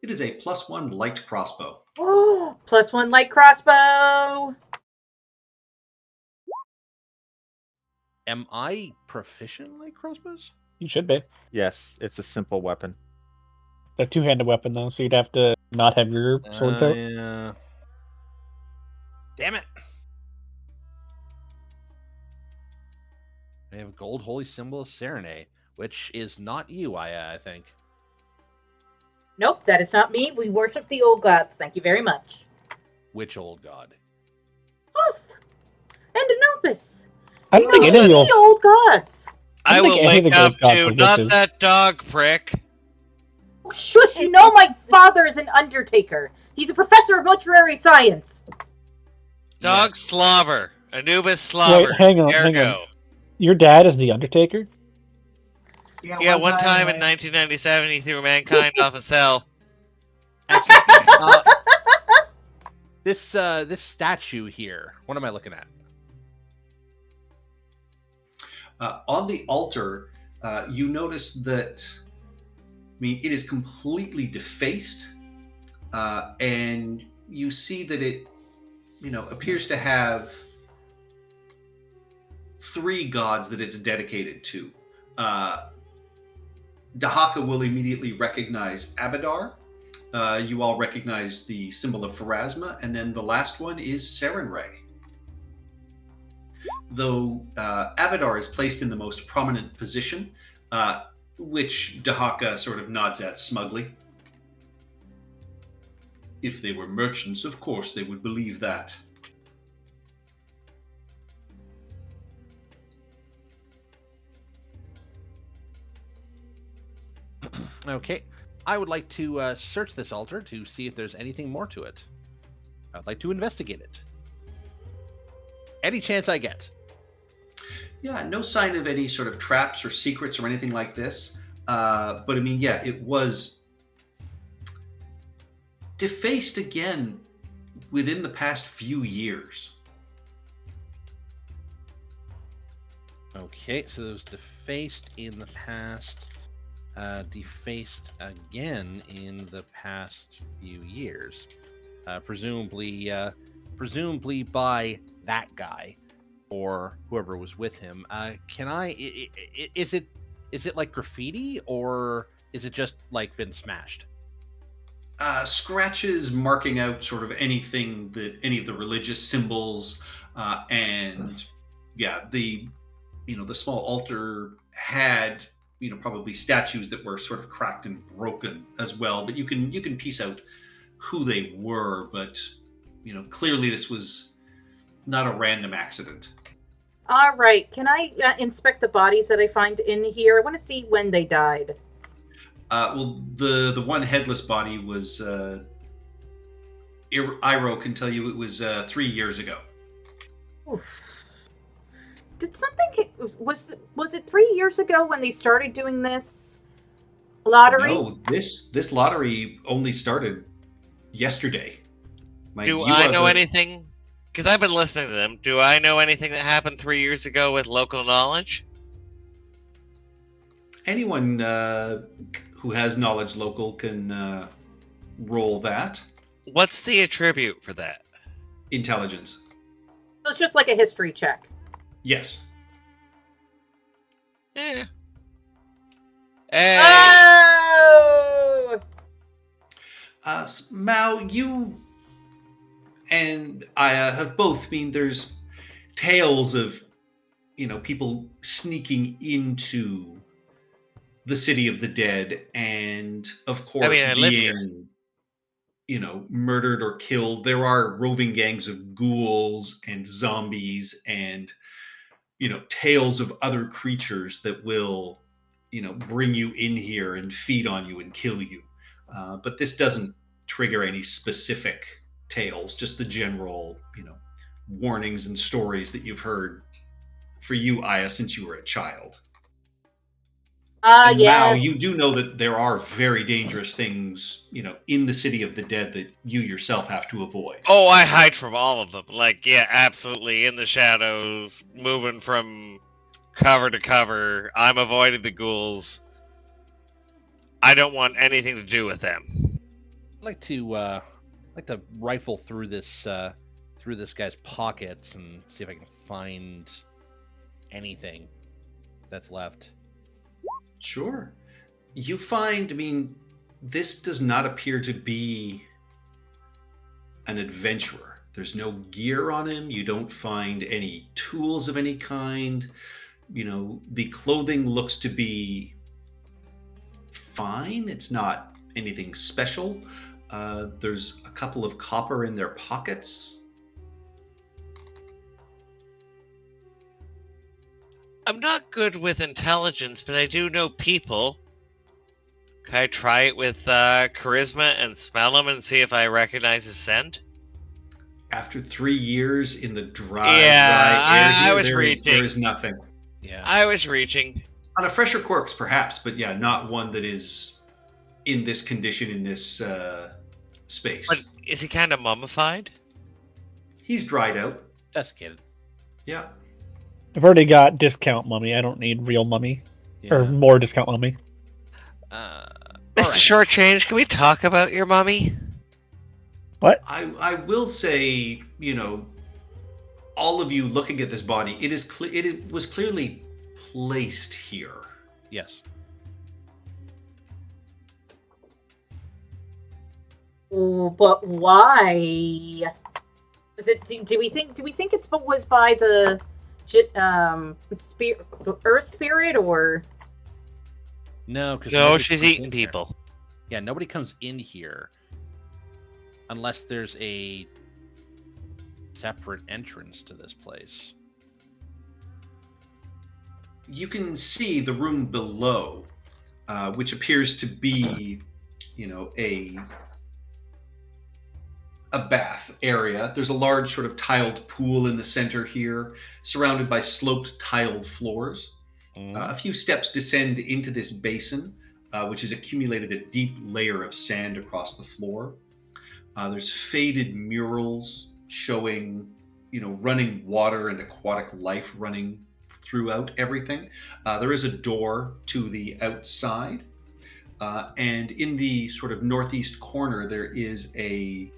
It is a +1 light crossbow. Oh, +1 light crossbow. am I proficient in light crossbows? You should be. Yes, it's a simple weapon. It's a two-handed weapon, though, so you'd have to not have your sword tilt. Yeah. Damn it! I have gold holy symbol of Serenade, which is not you, I think. Nope, that is not me. We worship the old gods. Thank you very much. Which old god? Hoth and Anubis. I don't think any of The you. old gods. I I will think any of wake the up good gods to are not witches. that dog prick. Oh, shush, you know my father is an undertaker. He's a professor of mortuary science. Dog slobber. Anubis slobber. hang on, hang Ergo. on. Your dad is the Undertaker? Yeah, one time in 1997 he threw mankind off a cell. Actually, this statue here. What am I looking at? On the altar, you notice that, I mean, it is completely defaced, and you see that it, appears to have 3 gods that it's dedicated to. Dahaka will immediately recognize Abadar. You all recognize the symbol of Pharasma, and then the last one is Sarenrae. Though Abadar is placed in the most prominent position, which Dahaka sort of nods at smugly. If they were merchants, of course they would believe that. Okay, I would like to search this altar to see if there's anything more to it. I'd like to investigate it. Any chance I get. Yeah, no sign of any sort of traps or secrets or anything like this. But I mean, yeah, it was defaced again within the past few years. Okay, so it was defaced in the past, defaced again in the past few years, presumably by that guy or whoever was with him. Is it like graffiti, or is it just like been smashed? scratches marking out sort of anything that any of the religious symbols, and yeah, the small altar had probably statues that were sort of cracked and broken as well. But you can piece out who they were, but clearly this was not a random accident. All right. Can I inspect the bodies that I find in here? I want to see when they died. Well, the one headless body was Iro can tell you it was 3 years ago. Oof. Did something was it 3 years ago when they started doing this lottery? No, this lottery only started yesterday. Do I know anything? Because I've been listening to them. Do I know anything that happened 3 years ago with local knowledge? Anyone who has knowledge local can roll that. What's the attribute for that? Intelligence. So it's just like a history check. Yes. Yeah. Hey. Oh! Mao, you and I have both there's tales of people sneaking into the city of the dead, and of course I live here. being murdered or killed. There are roving gangs of ghouls and zombies and tales of other creatures that will bring you in here and feed on you and kill you. But this doesn't trigger any specific tales, just the general warnings and stories that you've heard for you, Aya, since you were a child. And Yes. Mao, you do know that there are very dangerous things, in the city of the dead that you yourself have to avoid. Oh, I hide from all of them. Like, yeah, absolutely. In the shadows, moving from cover to cover. I'm avoiding the ghouls. I don't want anything to do with them. I'd like to rifle through this guy's pockets and see if I can find anything that's left. Sure. You find, this does not appear to be an adventurer. There's no gear on him. You don't find any tools of any kind. The clothing looks to be fine. It's not anything special. There's a couple of copper in their pockets. I'm not good with intelligence, but I do know people. Can I try it with charisma and smell them and see if I recognize his scent? After 3 years in the dry air I here, was there reaching. is nothing. Yeah. I was reaching. On a fresher corpse, perhaps, but yeah, not one that is in this condition, in this space. But is he kind of mummified? He's dried out. Desiccated. Yeah. I've already got discount mummy. I don't need real mummy. Or more discount mummy. Mr. Shortchange, can we talk about your mummy? What? I will say, all of you looking at this body, it was clearly placed here. Yes. Oh, but why? Is it? Do we think it was by the Earth Spirit, or? No, because No, she's eating people. Yeah, nobody comes in here unless there's a separate entrance to this place. You can see the room below, which appears to be, a bath area. There's a large sort of tiled pool in the center here, surrounded by sloped tiled floors. A few steps descend into this basin, which has accumulated a deep layer of sand across the floor. There's faded murals showing, running water and aquatic life running throughout everything. There is a door to the outside. And in the sort of northeast corner, there is a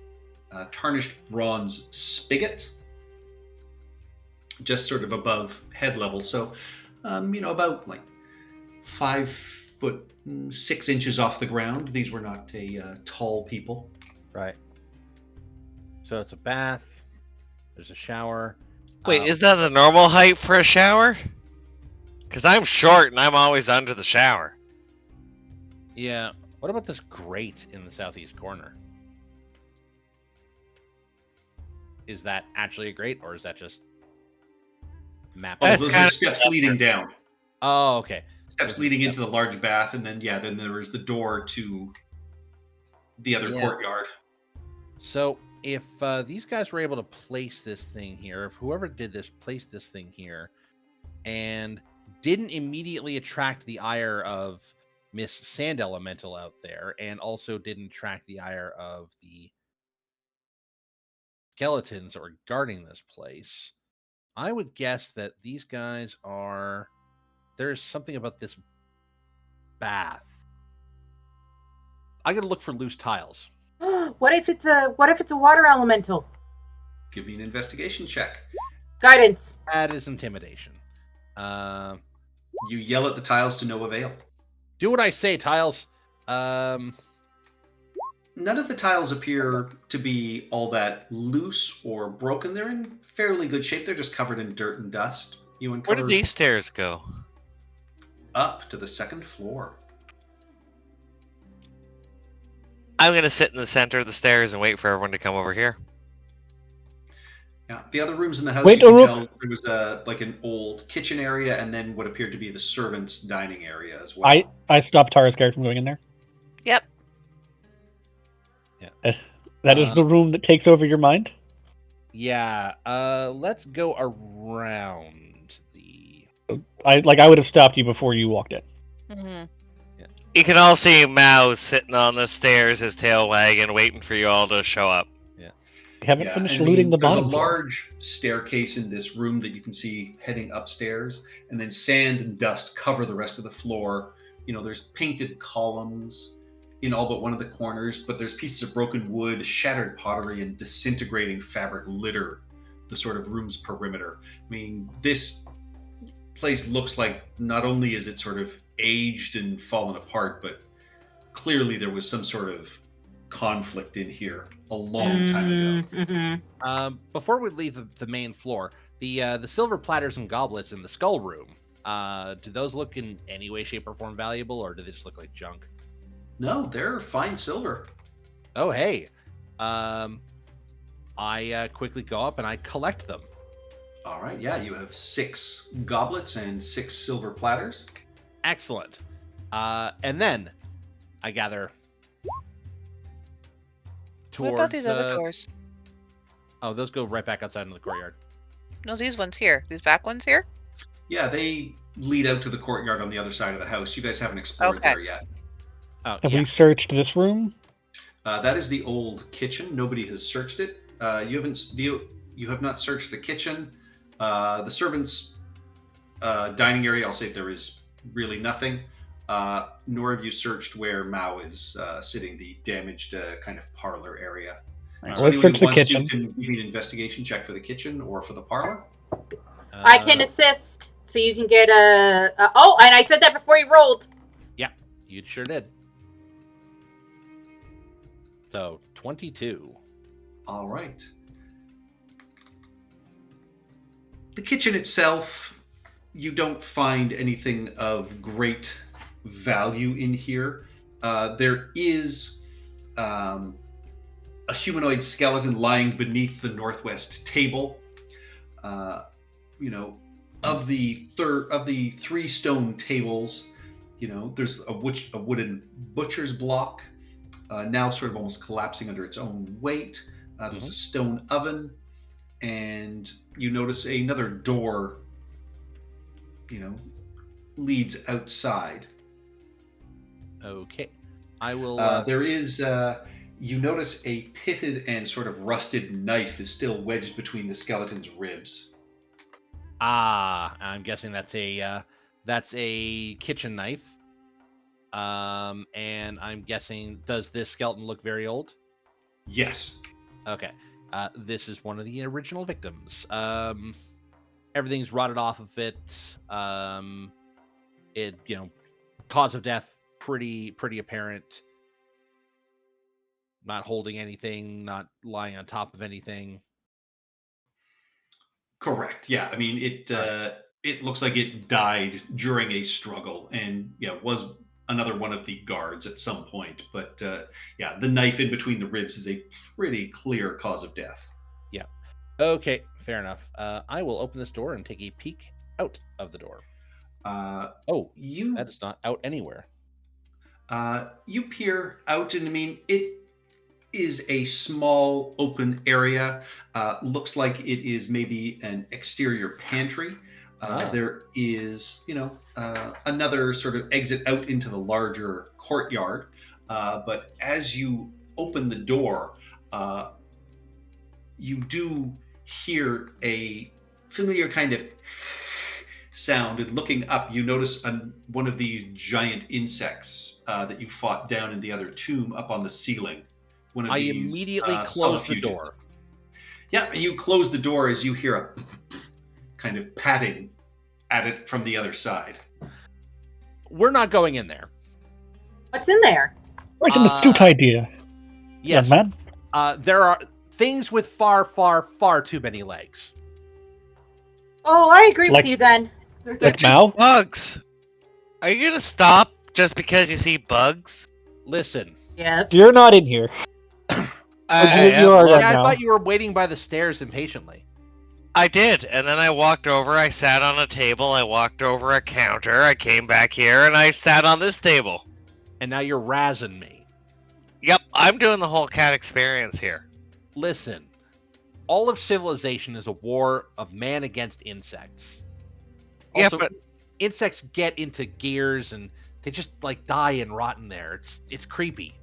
tarnished bronze spigot just sort of above head level. So, about like 5 foot 6 inches off the ground. These were not a tall people. Right. So it's a bath. There's a shower. Wait, is that the normal height for a shower? Because I'm short and I'm always under the shower. Yeah. What about this grate in the southeast corner? Is that actually a grate, or is that just map? Oh, That's those kind are of steps leading down. Oh, okay. Steps leading into the large bath, and then then there is the door to the other courtyard. So if these guys were able to place this thing here, if whoever did this placed this thing here, and didn't immediately attract the ire of Miss Sand Elemental out there, and also didn't attract the ire of the skeletons that were guarding this place, I would guess that these guys are. There's something about this bath. I gotta look for loose tiles. What if it's a water elemental? Give me an investigation check. Guidance. That is intimidation. You yell at the tiles to no avail. Do what I say, tiles. None of the tiles appear to be all that loose or broken. They're in fairly good shape. They're just covered in dirt and dust. You Where uncover did these stairs go? up to the second floor. I'm gonna sit in the center of the stairs and wait for everyone to come over here. Yeah, the other rooms in the house, Wait, you can Uruk. tell there was like an old kitchen area and then what appeared to be the servants' dining area as well. I stopped Tara's character from going in there. Yep. That is the room that takes over your mind. Yeah. Let's go around the. I would have stopped you before you walked in. Mm-hmm. You can all see Mao sitting on the stairs, his tail wagging, waiting for you all to show up. We haven't Yeah, finished and looting the there's bottom a floor. large staircase in this room that you can see heading upstairs, and then sand and dust cover the rest of the floor. You know, there's painted columns in all but one of the corners, but there's pieces of broken wood, shattered pottery, and disintegrating fabric litter the sort of room's perimeter. I mean, this place looks like not only is it sort of aged and fallen apart, but clearly there was some sort of conflict in here a long time ago. Mm-hmm. Before we leave the main floor, the silver platters and goblets in the skull room. Do those look in any way, shape, or form valuable, or do they just look like junk? No, they're fine silver. Oh, hey. I quickly go up and I collect them. All right, yeah, you have 6 goblets and 6 silver platters. Excellent. And then I gather. What about these other doors? Oh, those go right back outside into the courtyard. No, these ones here. These back ones here? Yeah, they lead out to the courtyard on the other side of the house. You guys haven't explored Okay. there yet. Oh, Have yeah. we searched this room? That is the old kitchen. Nobody has searched it. You have not searched the kitchen. The servants' dining area, I'll say there is really nothing. Nor have you searched where Mao is sitting, the damaged kind of parlor area. So Let's anyone search who the wants kitchen. to can give me an investigation check for the kitchen or for the parlor. I can assist, so you can get a. Oh, and I said that before you rolled. You sure did. So 22. All right. The kitchen itself, you don't find anything of great value in here. There is a humanoid skeleton lying beneath the northwest table. Of the 3 stone tables, there's a wooden butcher's block, now sort of almost collapsing under its own weight. There's a stone oven, and you notice another door, leads outside. Okay. I will. There is, you notice a pitted and sort of rusted knife is still wedged between the skeleton's ribs. I'm guessing that's a kitchen knife. And I'm guessing, does this skeleton look very old? Yes. Okay. This is one of the original victims. Everything's rotted off of it. It, Cause of death, pretty apparent. Not holding anything, not lying on top of anything. Correct. Yeah. I mean, it looks like it died during a struggle, and was another one of the guards at some point. But yeah, the knife in between the ribs is a pretty clear cause of death. Yeah. Okay, fair enough. I will open this door and take a peek out of the door. You That is not out anywhere. you peer out, and I mean, it is a small open area. Looks like it is maybe an exterior pantry. There is, another sort of exit out into the larger courtyard. But as you open the door, you do hear a familiar kind of sound. And looking up, you notice one of these giant insects that you fought down in the other tomb up on the ceiling. One of I these, immediately close the subterfuges. door. Yeah, and you close the door as you hear a kind of patting at it from the other side. We're not going in there. What's in there? Like an astute idea. Yes, young man. there are things with far too many legs. Oh, I agree Like- with you then. They're Like just Mao? bugs. Are you gonna stop just because you see bugs? Listen, Yes. You're not in here. you are look, right I now. thought you were waiting by the stairs impatiently. I did, and then I walked over, I sat on a table, I walked over a counter, I came back here, and I sat on this table. And now you're razzing me. Yep, I'm doing the whole cat experience here. Listen, all of civilization is a war of man against insects. Yeah, Also, but insects get into gears and they just like die and rot in there. It's creepy.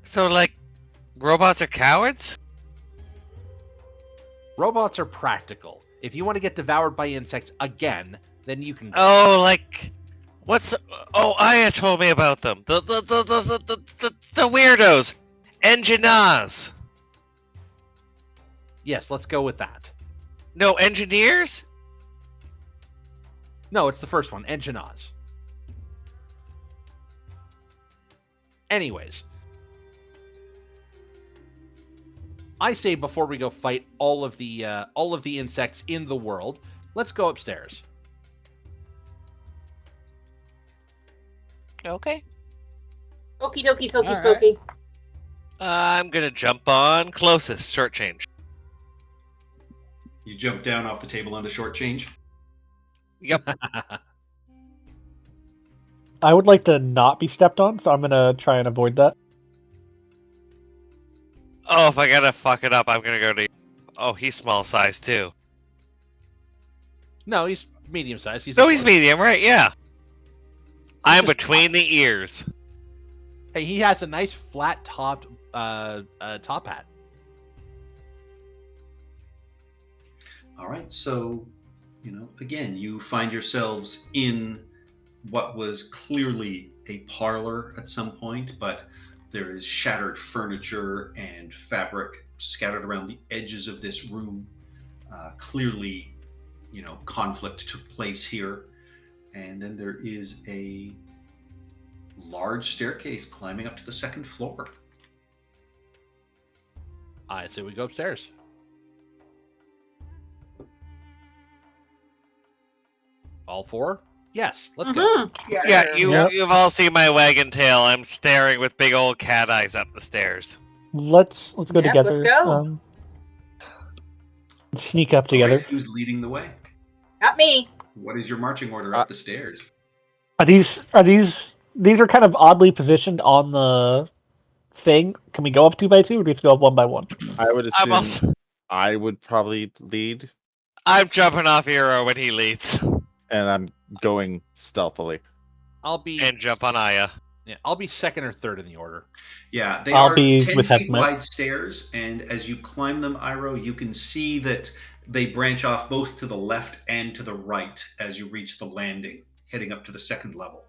so like, robots are cowards? Robots are practical. If you want to get devoured by insects again, then you can. Oh, like, what's? Oh, Aya told me about them. The weirdos, engineers. Yes, let's go with that. No, engineers. No, it's the first one, Engineers. Anyways, I say before we go fight all of the insects in the world, let's go upstairs. Okay. Okie dokie, sokey All right. spooky. I'm gonna jump on closest. Short change. You jump down off the table onto short change. Yep. I would like to not be stepped on, so I'm gonna try and avoid that. Oh, if I gotta fuck it up, I'm gonna go to. Oh, he's small size too. No, he's medium sized. No, he's dwarf. medium, right? Yeah. I'm just- between the ears. Hey, he has a nice flat topped top hat. All right, so again, you find yourselves in what was clearly a parlor at some point, but there is shattered furniture and fabric scattered around the edges of this room. Clearly, conflict took place here. And then there is a large staircase climbing up to the second floor. I say we go upstairs. All four? Yes, let's go. Mhm. Yeah, Yep. you've all seen my wagon tail. I'm staring with big old cat eyes up the stairs. Let's go Yeah, together. let's go. Sneak up All together. right, who's leading the way? Not me. What is your marching order up the stairs? Are these are kind of oddly positioned on the thing? Can we go up 2 by 2, or do we have to go up 1 by 1? I would I'm assume also, I would probably lead, I'm jumping off Hero when he leads, and I'm going stealthily. I'll be and jump on Aya. I'll be second or third in the order. Yeah, they I'll are be 10 with feet Hepmet. wide stairs, and as you climb them, Iro, you can see that they branch off both to the left and to the right as you reach the landing, heading up to the second level.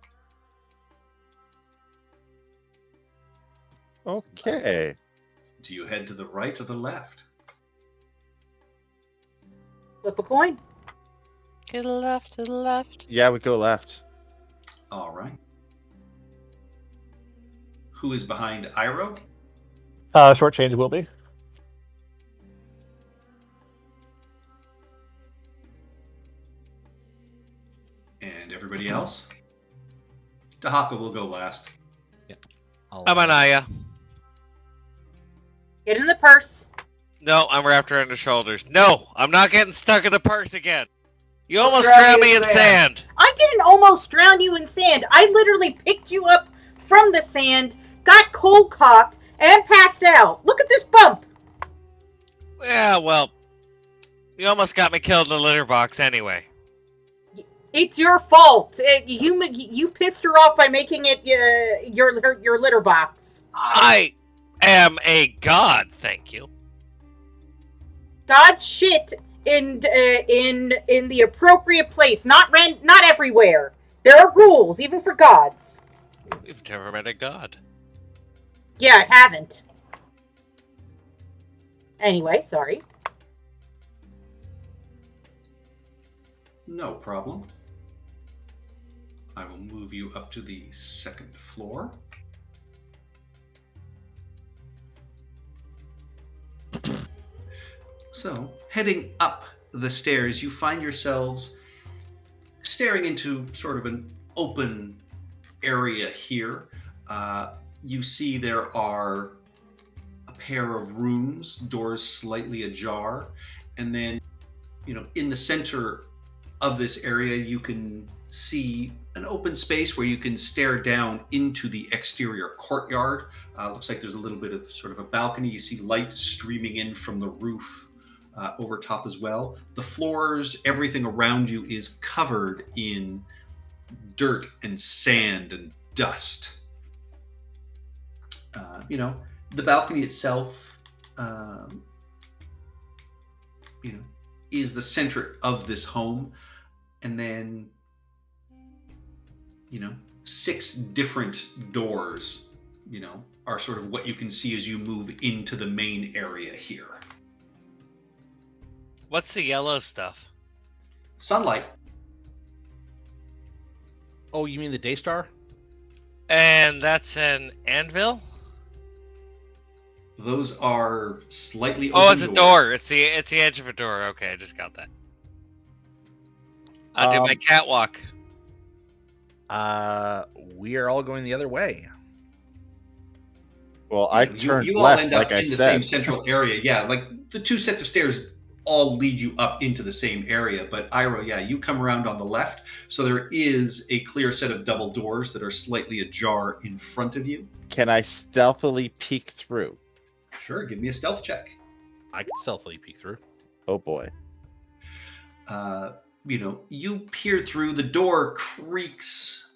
Okay. Do you head to the right or the left? Flip a coin. Take it left to the left. Yeah, we go left. All right. Who is behind Iroh? Short change will be. And everybody else? Dahaka will go last. I'm Anaya. Get in the purse. No, I'm wrapped around the shoulders. No, I'm not getting stuck in the purse again. You almost Drown drowned me me in in sand. I didn't almost drown you in sand. I literally picked you up from the sand, got cold cocked, and passed out. Look at this bump. Yeah, well, you almost got me killed in the litter box anyway. It's your fault. You pissed her off by making it your litter box. I am a god, thank you. God's shit in the appropriate place, not everywhere. There are rules, even for gods. We've never met a god. Yeah, I haven't. Anyway, sorry. No problem. I will move you up to the second floor. So, heading up the stairs, you find yourselves staring into sort of an open area here. You see there are a pair of rooms, doors slightly ajar, and then, in the center of this area, you can see an open space where you can stare down into the exterior courtyard. Looks like there's a little bit of sort of a balcony. You see light streaming in from the roof over top as well. The floors, everything around you is covered in dirt and sand and dust. The balcony itself, is the center of this home. And then, 6 different doors, are sort of what you can see as you move into the main area here. What's the yellow stuff? Sunlight. Oh, you mean the Daystar? And that's an anvil? Those are slightly open. Oh, it's a door. It's the edge of a door. Okay, I just got that. I'll do my catwalk. We are all going the other way. Well, I turned left, like I in the said. same central area. Yeah, like the 2 sets of stairs all lead you up into the same area. But Iroh, yeah, you come around on the left. So there is a clear set of double doors that are slightly ajar in front of you. Can I stealthily peek through? Sure, give me a stealth check. I can stealthily peek through. Oh boy. You peer through, the door creaks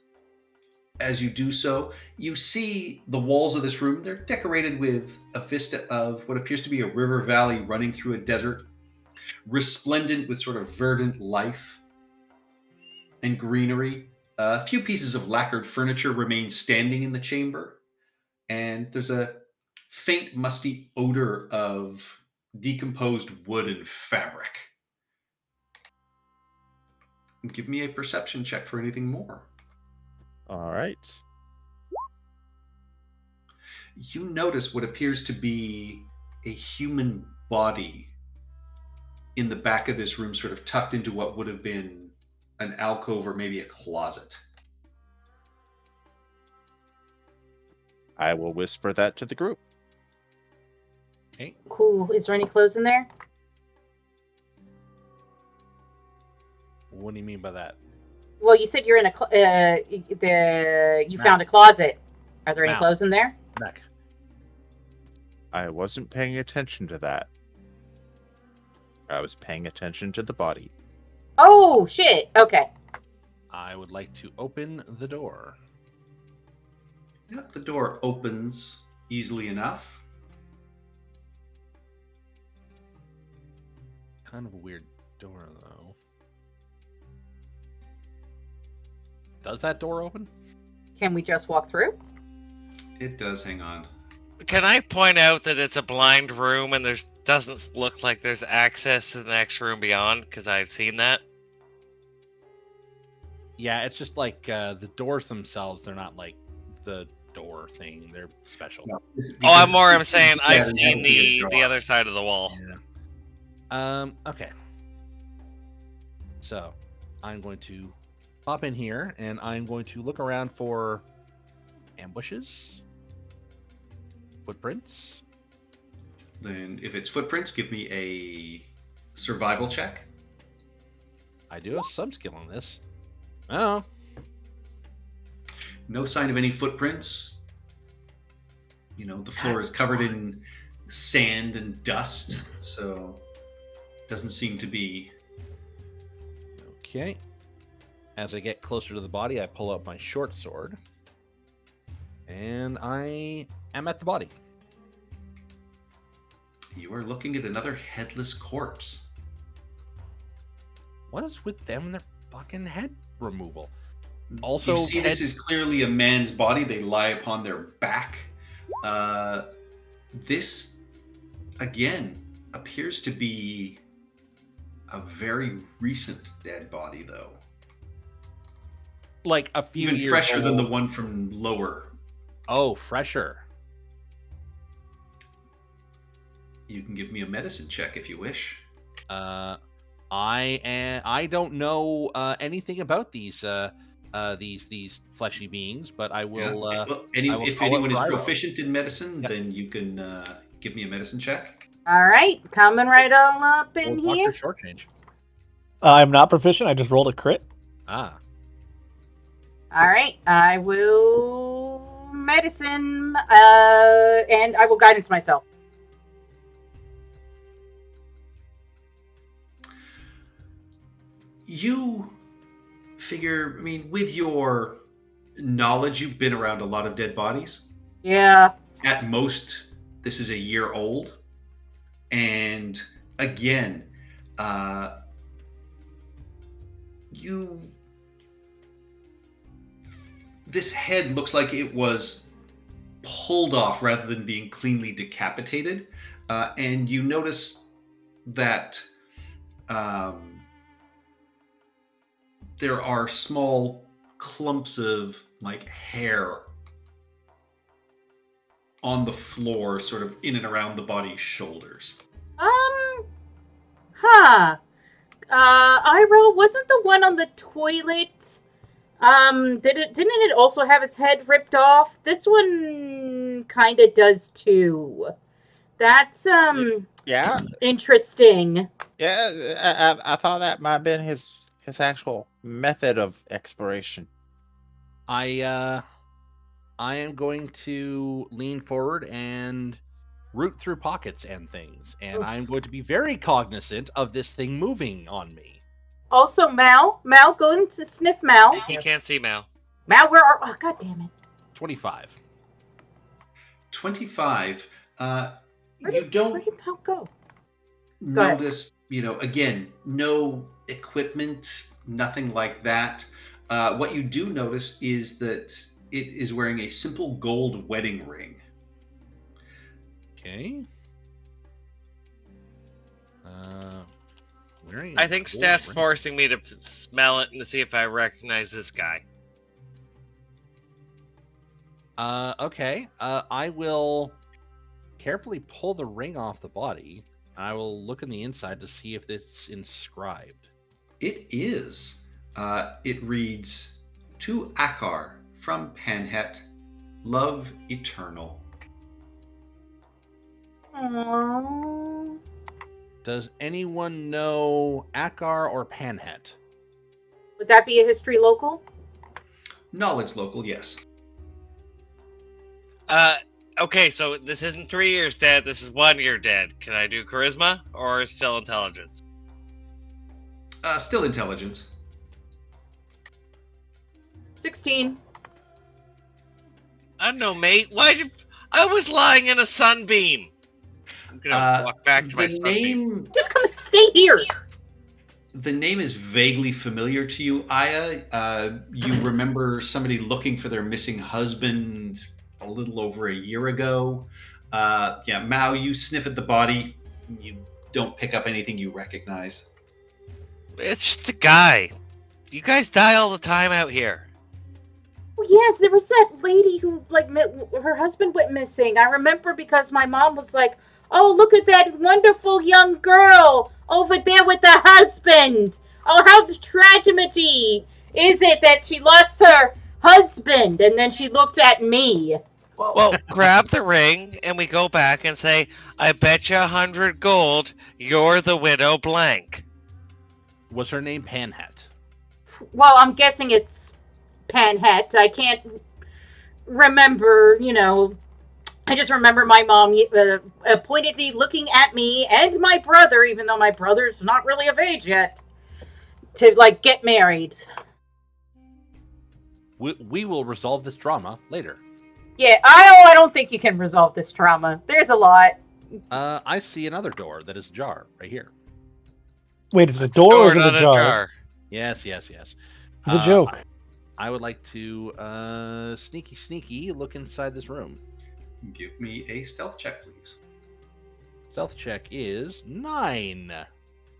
as you do so. You see the walls of this room. They're decorated with a vista of what appears to be a river valley running through a desert, resplendent with sort of verdant life and greenery. A few pieces of lacquered furniture remain standing in the chamber, and there's a faint, musty odor of decomposed wood and fabric. Give me a perception check for anything more. All right. You notice what appears to be a human body in the back of this room, sort of tucked into what would have been an alcove or maybe a closet. I will whisper that to the group. Okay. Cool. Is there any clothes in there? What do you mean by that? Well, you said you're in you found a closet. Are there any Mount. clothes in there? Neck. I wasn't paying attention to that. I was paying attention to the body. Oh shit. Okay. I would like to open the door. Yep, the door opens easily enough. Kind of a weird door, though. Does that door open? Can we just walk through? It does, hang on. Can I point out that it's a blind room and doesn't look like there's access to the next room beyond? Because I've seen that. Yeah, it's just like the doors themselves. They're not like the door thing. They're special. No, I'm saying Yeah, I've it seen had to be a the jar. other side of the wall. Yeah. Okay. So, I'm going to pop in here, and I'm going to look around for ambushes, footprints. Then, if it's footprints, give me a survival check. I do have some skill on this. Oh, No sign of any footprints. You know, the floor is covered in sand and dust, so doesn't seem to be. okay. As I get closer to the body, I pull out my short sword, and I am at the body. You are looking at another headless corpse. What is with them and their fucking head removal? Also, you see, this is clearly a man's body. They lie upon their back. This, again, appears to be a very recent dead body, though. like a few Even years fresher than the old. one from lower. Oh, fresher. You can give me a medicine check if you wish. I don't know anything about these fleshy beings, but I will. Well, I will if call anyone it is Bryro. proficient in medicine, Yep. then you can give me a medicine check. All right, coming right on up in Well, here. Dr. Shortchange. I'm not proficient. I just rolled a crit. Ah, All right, I will medicine, and I will guidance myself. You figure, I mean, with your knowledge, you've been around a lot of dead bodies. Yeah. At most, this is a year old. And again, this head looks like it was pulled off rather than being cleanly decapitated. And you notice that there are small clumps of like hair on the floor, sort of in and around the body's shoulders. Iroh, wasn't the one on the toilet? Didn't it also have its head ripped off? This one kind of does too. That's Yeah, interesting. yeah. I thought that might have been his actual method of expiration. I am going to lean forward and root through pockets and things, and Oof. I'm going to be very cognizant of this thing moving on me. Also, Mal, going to sniff Mal. He can't see Mal. Mal, where are? Oh, God damn it! 25. 25. Where You did don't Mal go? Go ahead. notice, again, no equipment, nothing like that. What you do notice is that it is wearing a simple gold wedding ring. Okay. Wearing I a think gold Stats ring. forcing me to smell it and to see if I recognize this guy. Okay. I will carefully pull the ring off the body. I will look in the inside to see if it's inscribed. It is. It reads, "To Akar from Panhet, love eternal." Aww. Does anyone know Akar or Panhet? Would that be a history local? Knowledge local, yes. Okay, so this isn't 3 years dead. This is 1 year dead. Can I do charisma or still intelligence? Still intelligence. 16. I don't know, mate. I was lying in a sunbeam. I'm gonna walk back to my The sunbeam. name, Just come stay here. the name is vaguely familiar to you, Aya. You remember somebody looking for their missing husband a little over a year ago. Yeah, Mao, you sniff at the body. You don't pick up anything you recognize. It's just a guy. You guys die all the time out here. Oh, yes, there was that lady who, like, her husband went missing. I remember because my mom was like, oh, look at that wonderful young girl over there with the husband. Oh, how tragedy is it that she lost her husband? And then she looked at me. Well, grab the ring and we go back and say, I bet you 100 gold you're the widow blank. Was her name Panhat? Well, I'm guessing it's Panhat. I can't remember, I just remember my mom pointedly looking at me and my brother, even though my brother's not really of age yet, to, like, get married. We will resolve this drama later. Yeah, I don't think you can resolve this trauma. There's a lot. I see another door that is ajar right here. Wait, is it a door or is it not a jar? Yes. It's a joke. I would like to sneaky look inside this room. Give me a stealth check, please. Stealth check is 9.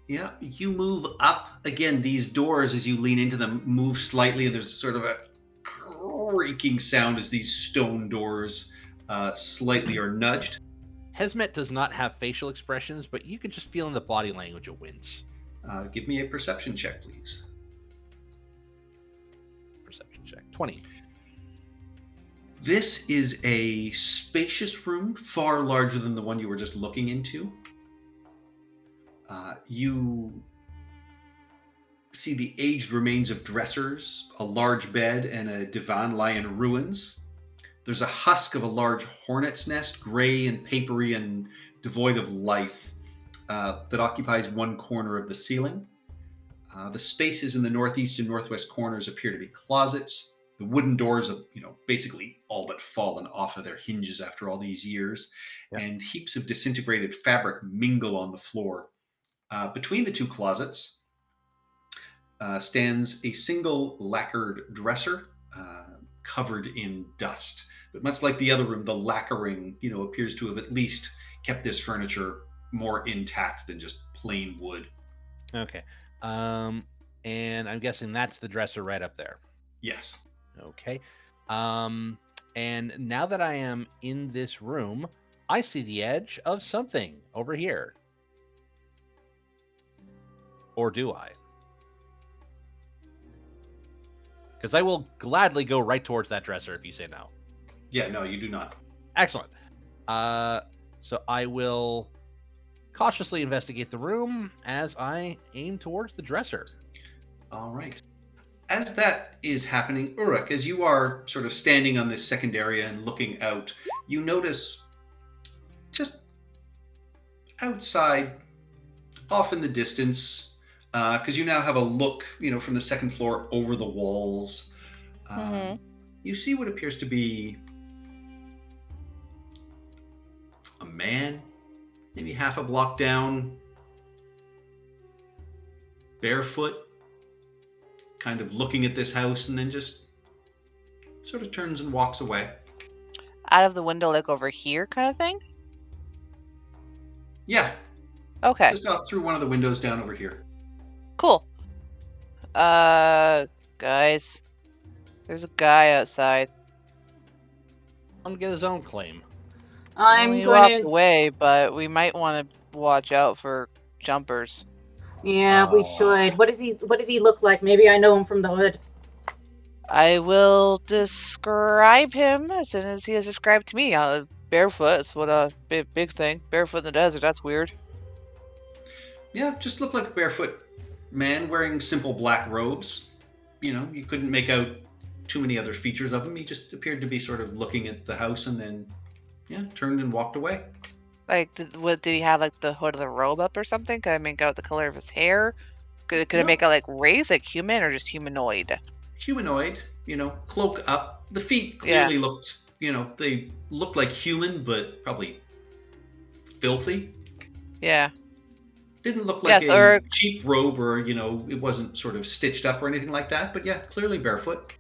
Yeah, you move up. Again, these doors, as you lean into them, move slightly, and there's sort of a creaking sound as these stone doors slightly are nudged. Hesmet does not have facial expressions, but you can just feel in the body language a wince. Give me a perception check, please. Perception check. 20. This is a spacious room, far larger than the one you were just looking into. You see the aged remains of dressers, a large bed, and a divan lie in ruins. There's a husk of a large hornet's nest, gray and papery and devoid of life, that occupies one corner of the ceiling. The spaces in the northeast and northwest corners appear to be closets. The wooden doors have, basically all but fallen off of their hinges after all these years, and heaps of disintegrated fabric mingle on the floor. Between the two closets stands a single lacquered dresser covered in dust. But much like the other room, the lacquering, appears to have at least kept this furniture more intact than just plain wood. Okay. And I'm guessing that's the dresser right up there. Yes. Okay. And now that I am in this room, I see the edge of something over here. Or do I? Because I will gladly go right towards that dresser if you say no. Yeah, no, you do not. Excellent. So I will cautiously investigate the room as I aim towards the dresser. All right. As that is happening, Uruk, as you are sort of standing on this second area and looking out, you notice just outside, off in the distance, because you now have a look, from the second floor over the walls. You see what appears to be a man, maybe half a block down, barefoot, kind of looking at this house, and then just sort of turns and walks away. Out of the window, like over here kind of thing? Yeah. Okay. Just off through one of the windows down over here. Cool. Guys. There's a guy outside. I'm gonna get his own claim. We walked away, but we might want to watch out for jumpers. Yeah, we should. What did he look like? Maybe I know him from the hood. I will describe him as soon as he has described to me. Barefoot is what a big thing. Barefoot in the desert, that's weird. Yeah, just looked like a barefoot man wearing simple black robes. You couldn't make out too many other features of him. He just appeared to be sort of looking at the house and then, turned and walked away. Like, did he have like the hood of the robe up or something? Could I make out the color of his hair? Could I make out like race, like human, or just humanoid? Humanoid, cloak up. The feet clearly looked, they looked like human, but probably filthy. Yeah. Didn't look like a cheap robe or, it wasn't sort of stitched up or anything like that. But yeah, clearly barefoot.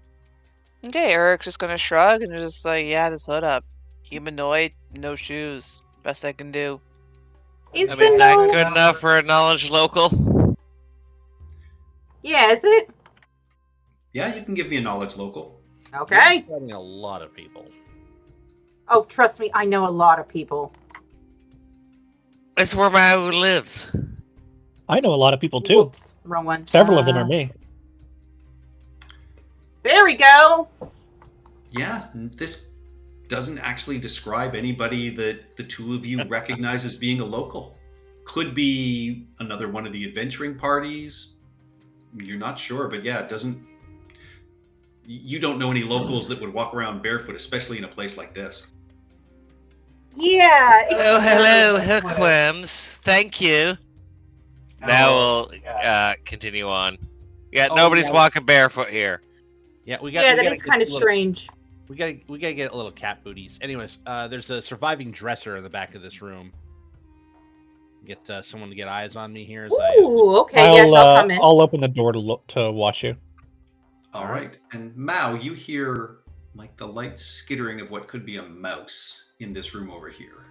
Okay, Eric's just gonna shrug and just like, yeah, just hood up. Humanoid, no shoes. Best I can do. Is that good enough for a knowledge local? Yeah, is it? Yeah, you can give me a knowledge local. Okay. You're fighting a lot of people. Oh, trust me, I know a lot of people. It's where Mau lives. I know a lot of people too. Whoops, wrong one. Several of them are me. There we go. Yeah, this doesn't actually describe anybody that the two of you recognize as being a local. Could be another one of the adventuring parties. You're not sure, but yeah, it doesn't. You don't know any locals that would walk around barefoot, especially in a place like this. Yeah. Oh, hello, Hookworms. Thank you. Now we'll continue on. Yeah, nobody's walking barefoot here. Yeah, we got. Yeah, that is kind of strange. We gotta get a little cat booties. Anyways, there's a surviving dresser in the back of this room. Get someone to get eyes on me here. As Ooh, okay, yes, I'll come in. I'll open the door to watch you. All right. And Mao, you hear like the light skittering of what could be a mouse in this room over here.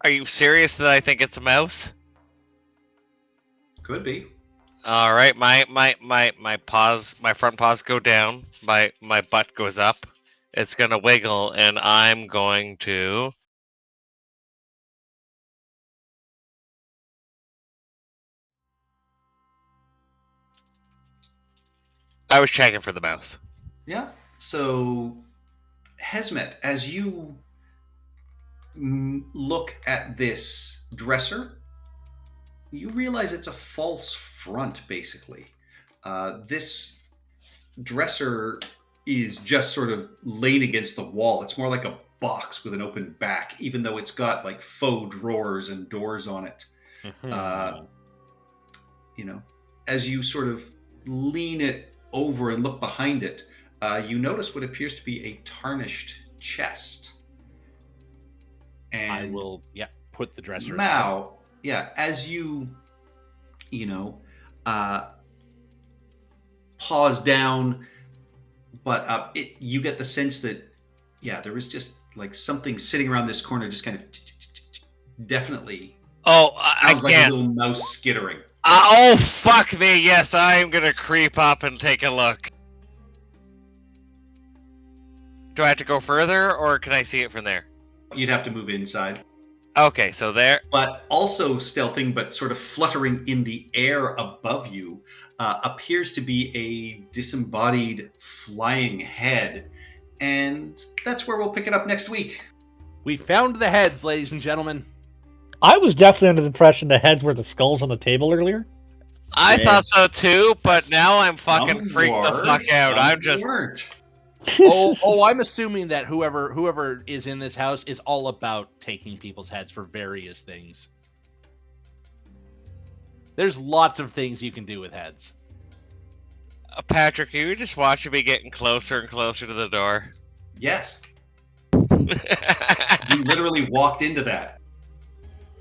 Are you serious that I think it's a mouse? Could be. All right, my front paws go down, my butt goes up. It's gonna wiggle, and I'm going to. I was checking for the mouse. Yeah. So, Hesmet, as you look at this dresser, you realize it's a false front, basically. This dresser is just sort of laid against the wall. It's more like a box with an open back, even though it's got like faux drawers and doors on it. As you sort of lean it over and look behind it, you notice what appears to be a tarnished chest. And I will, put the dresser. Mao, as you pause down, but you get the sense that, there is just like something sitting around this corner, just kind of definitely. Oh, I sounds like can't. a little mouse skittering. Oh, fuck me. Yes, I'm going to creep up and take a look. Do I have to go further, or can I see it from there? You'd have to move inside. Okay, so there. But also stealthing, but sort of fluttering in the air above you, appears to be a disembodied flying head. And that's where we'll pick it up next week. We found the heads, ladies and gentlemen. I was definitely under the impression the heads were the skulls on the table earlier. I thought so too, but now I'm fucking Some freaked the were, fuck out. some I'm just. weren't. I'm assuming that whoever is in this house is all about taking people's heads for various things. There's lots of things you can do with heads. Patrick, are you just watching me getting closer and closer to the door? Yes. You literally walked into that.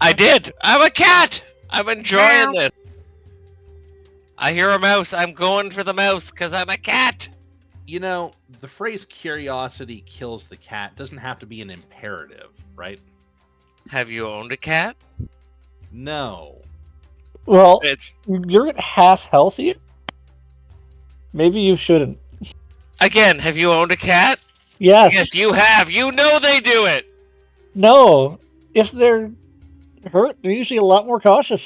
I did. I'm a cat. I'm enjoying this. I hear a mouse. I'm going for the mouse because I'm a cat. You know, the phrase curiosity kills the cat doesn't have to be an imperative, right? Have you owned a cat? No. Well, It's you're at half healthy. Maybe you shouldn't. again. Have you owned a cat? Yes. Yes, you have. You know they do it. No. If they're hurt, they're usually a lot more cautious.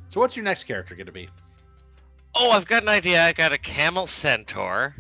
So what's your next character going to be? Oh, I've got an idea. I got a camel centaur.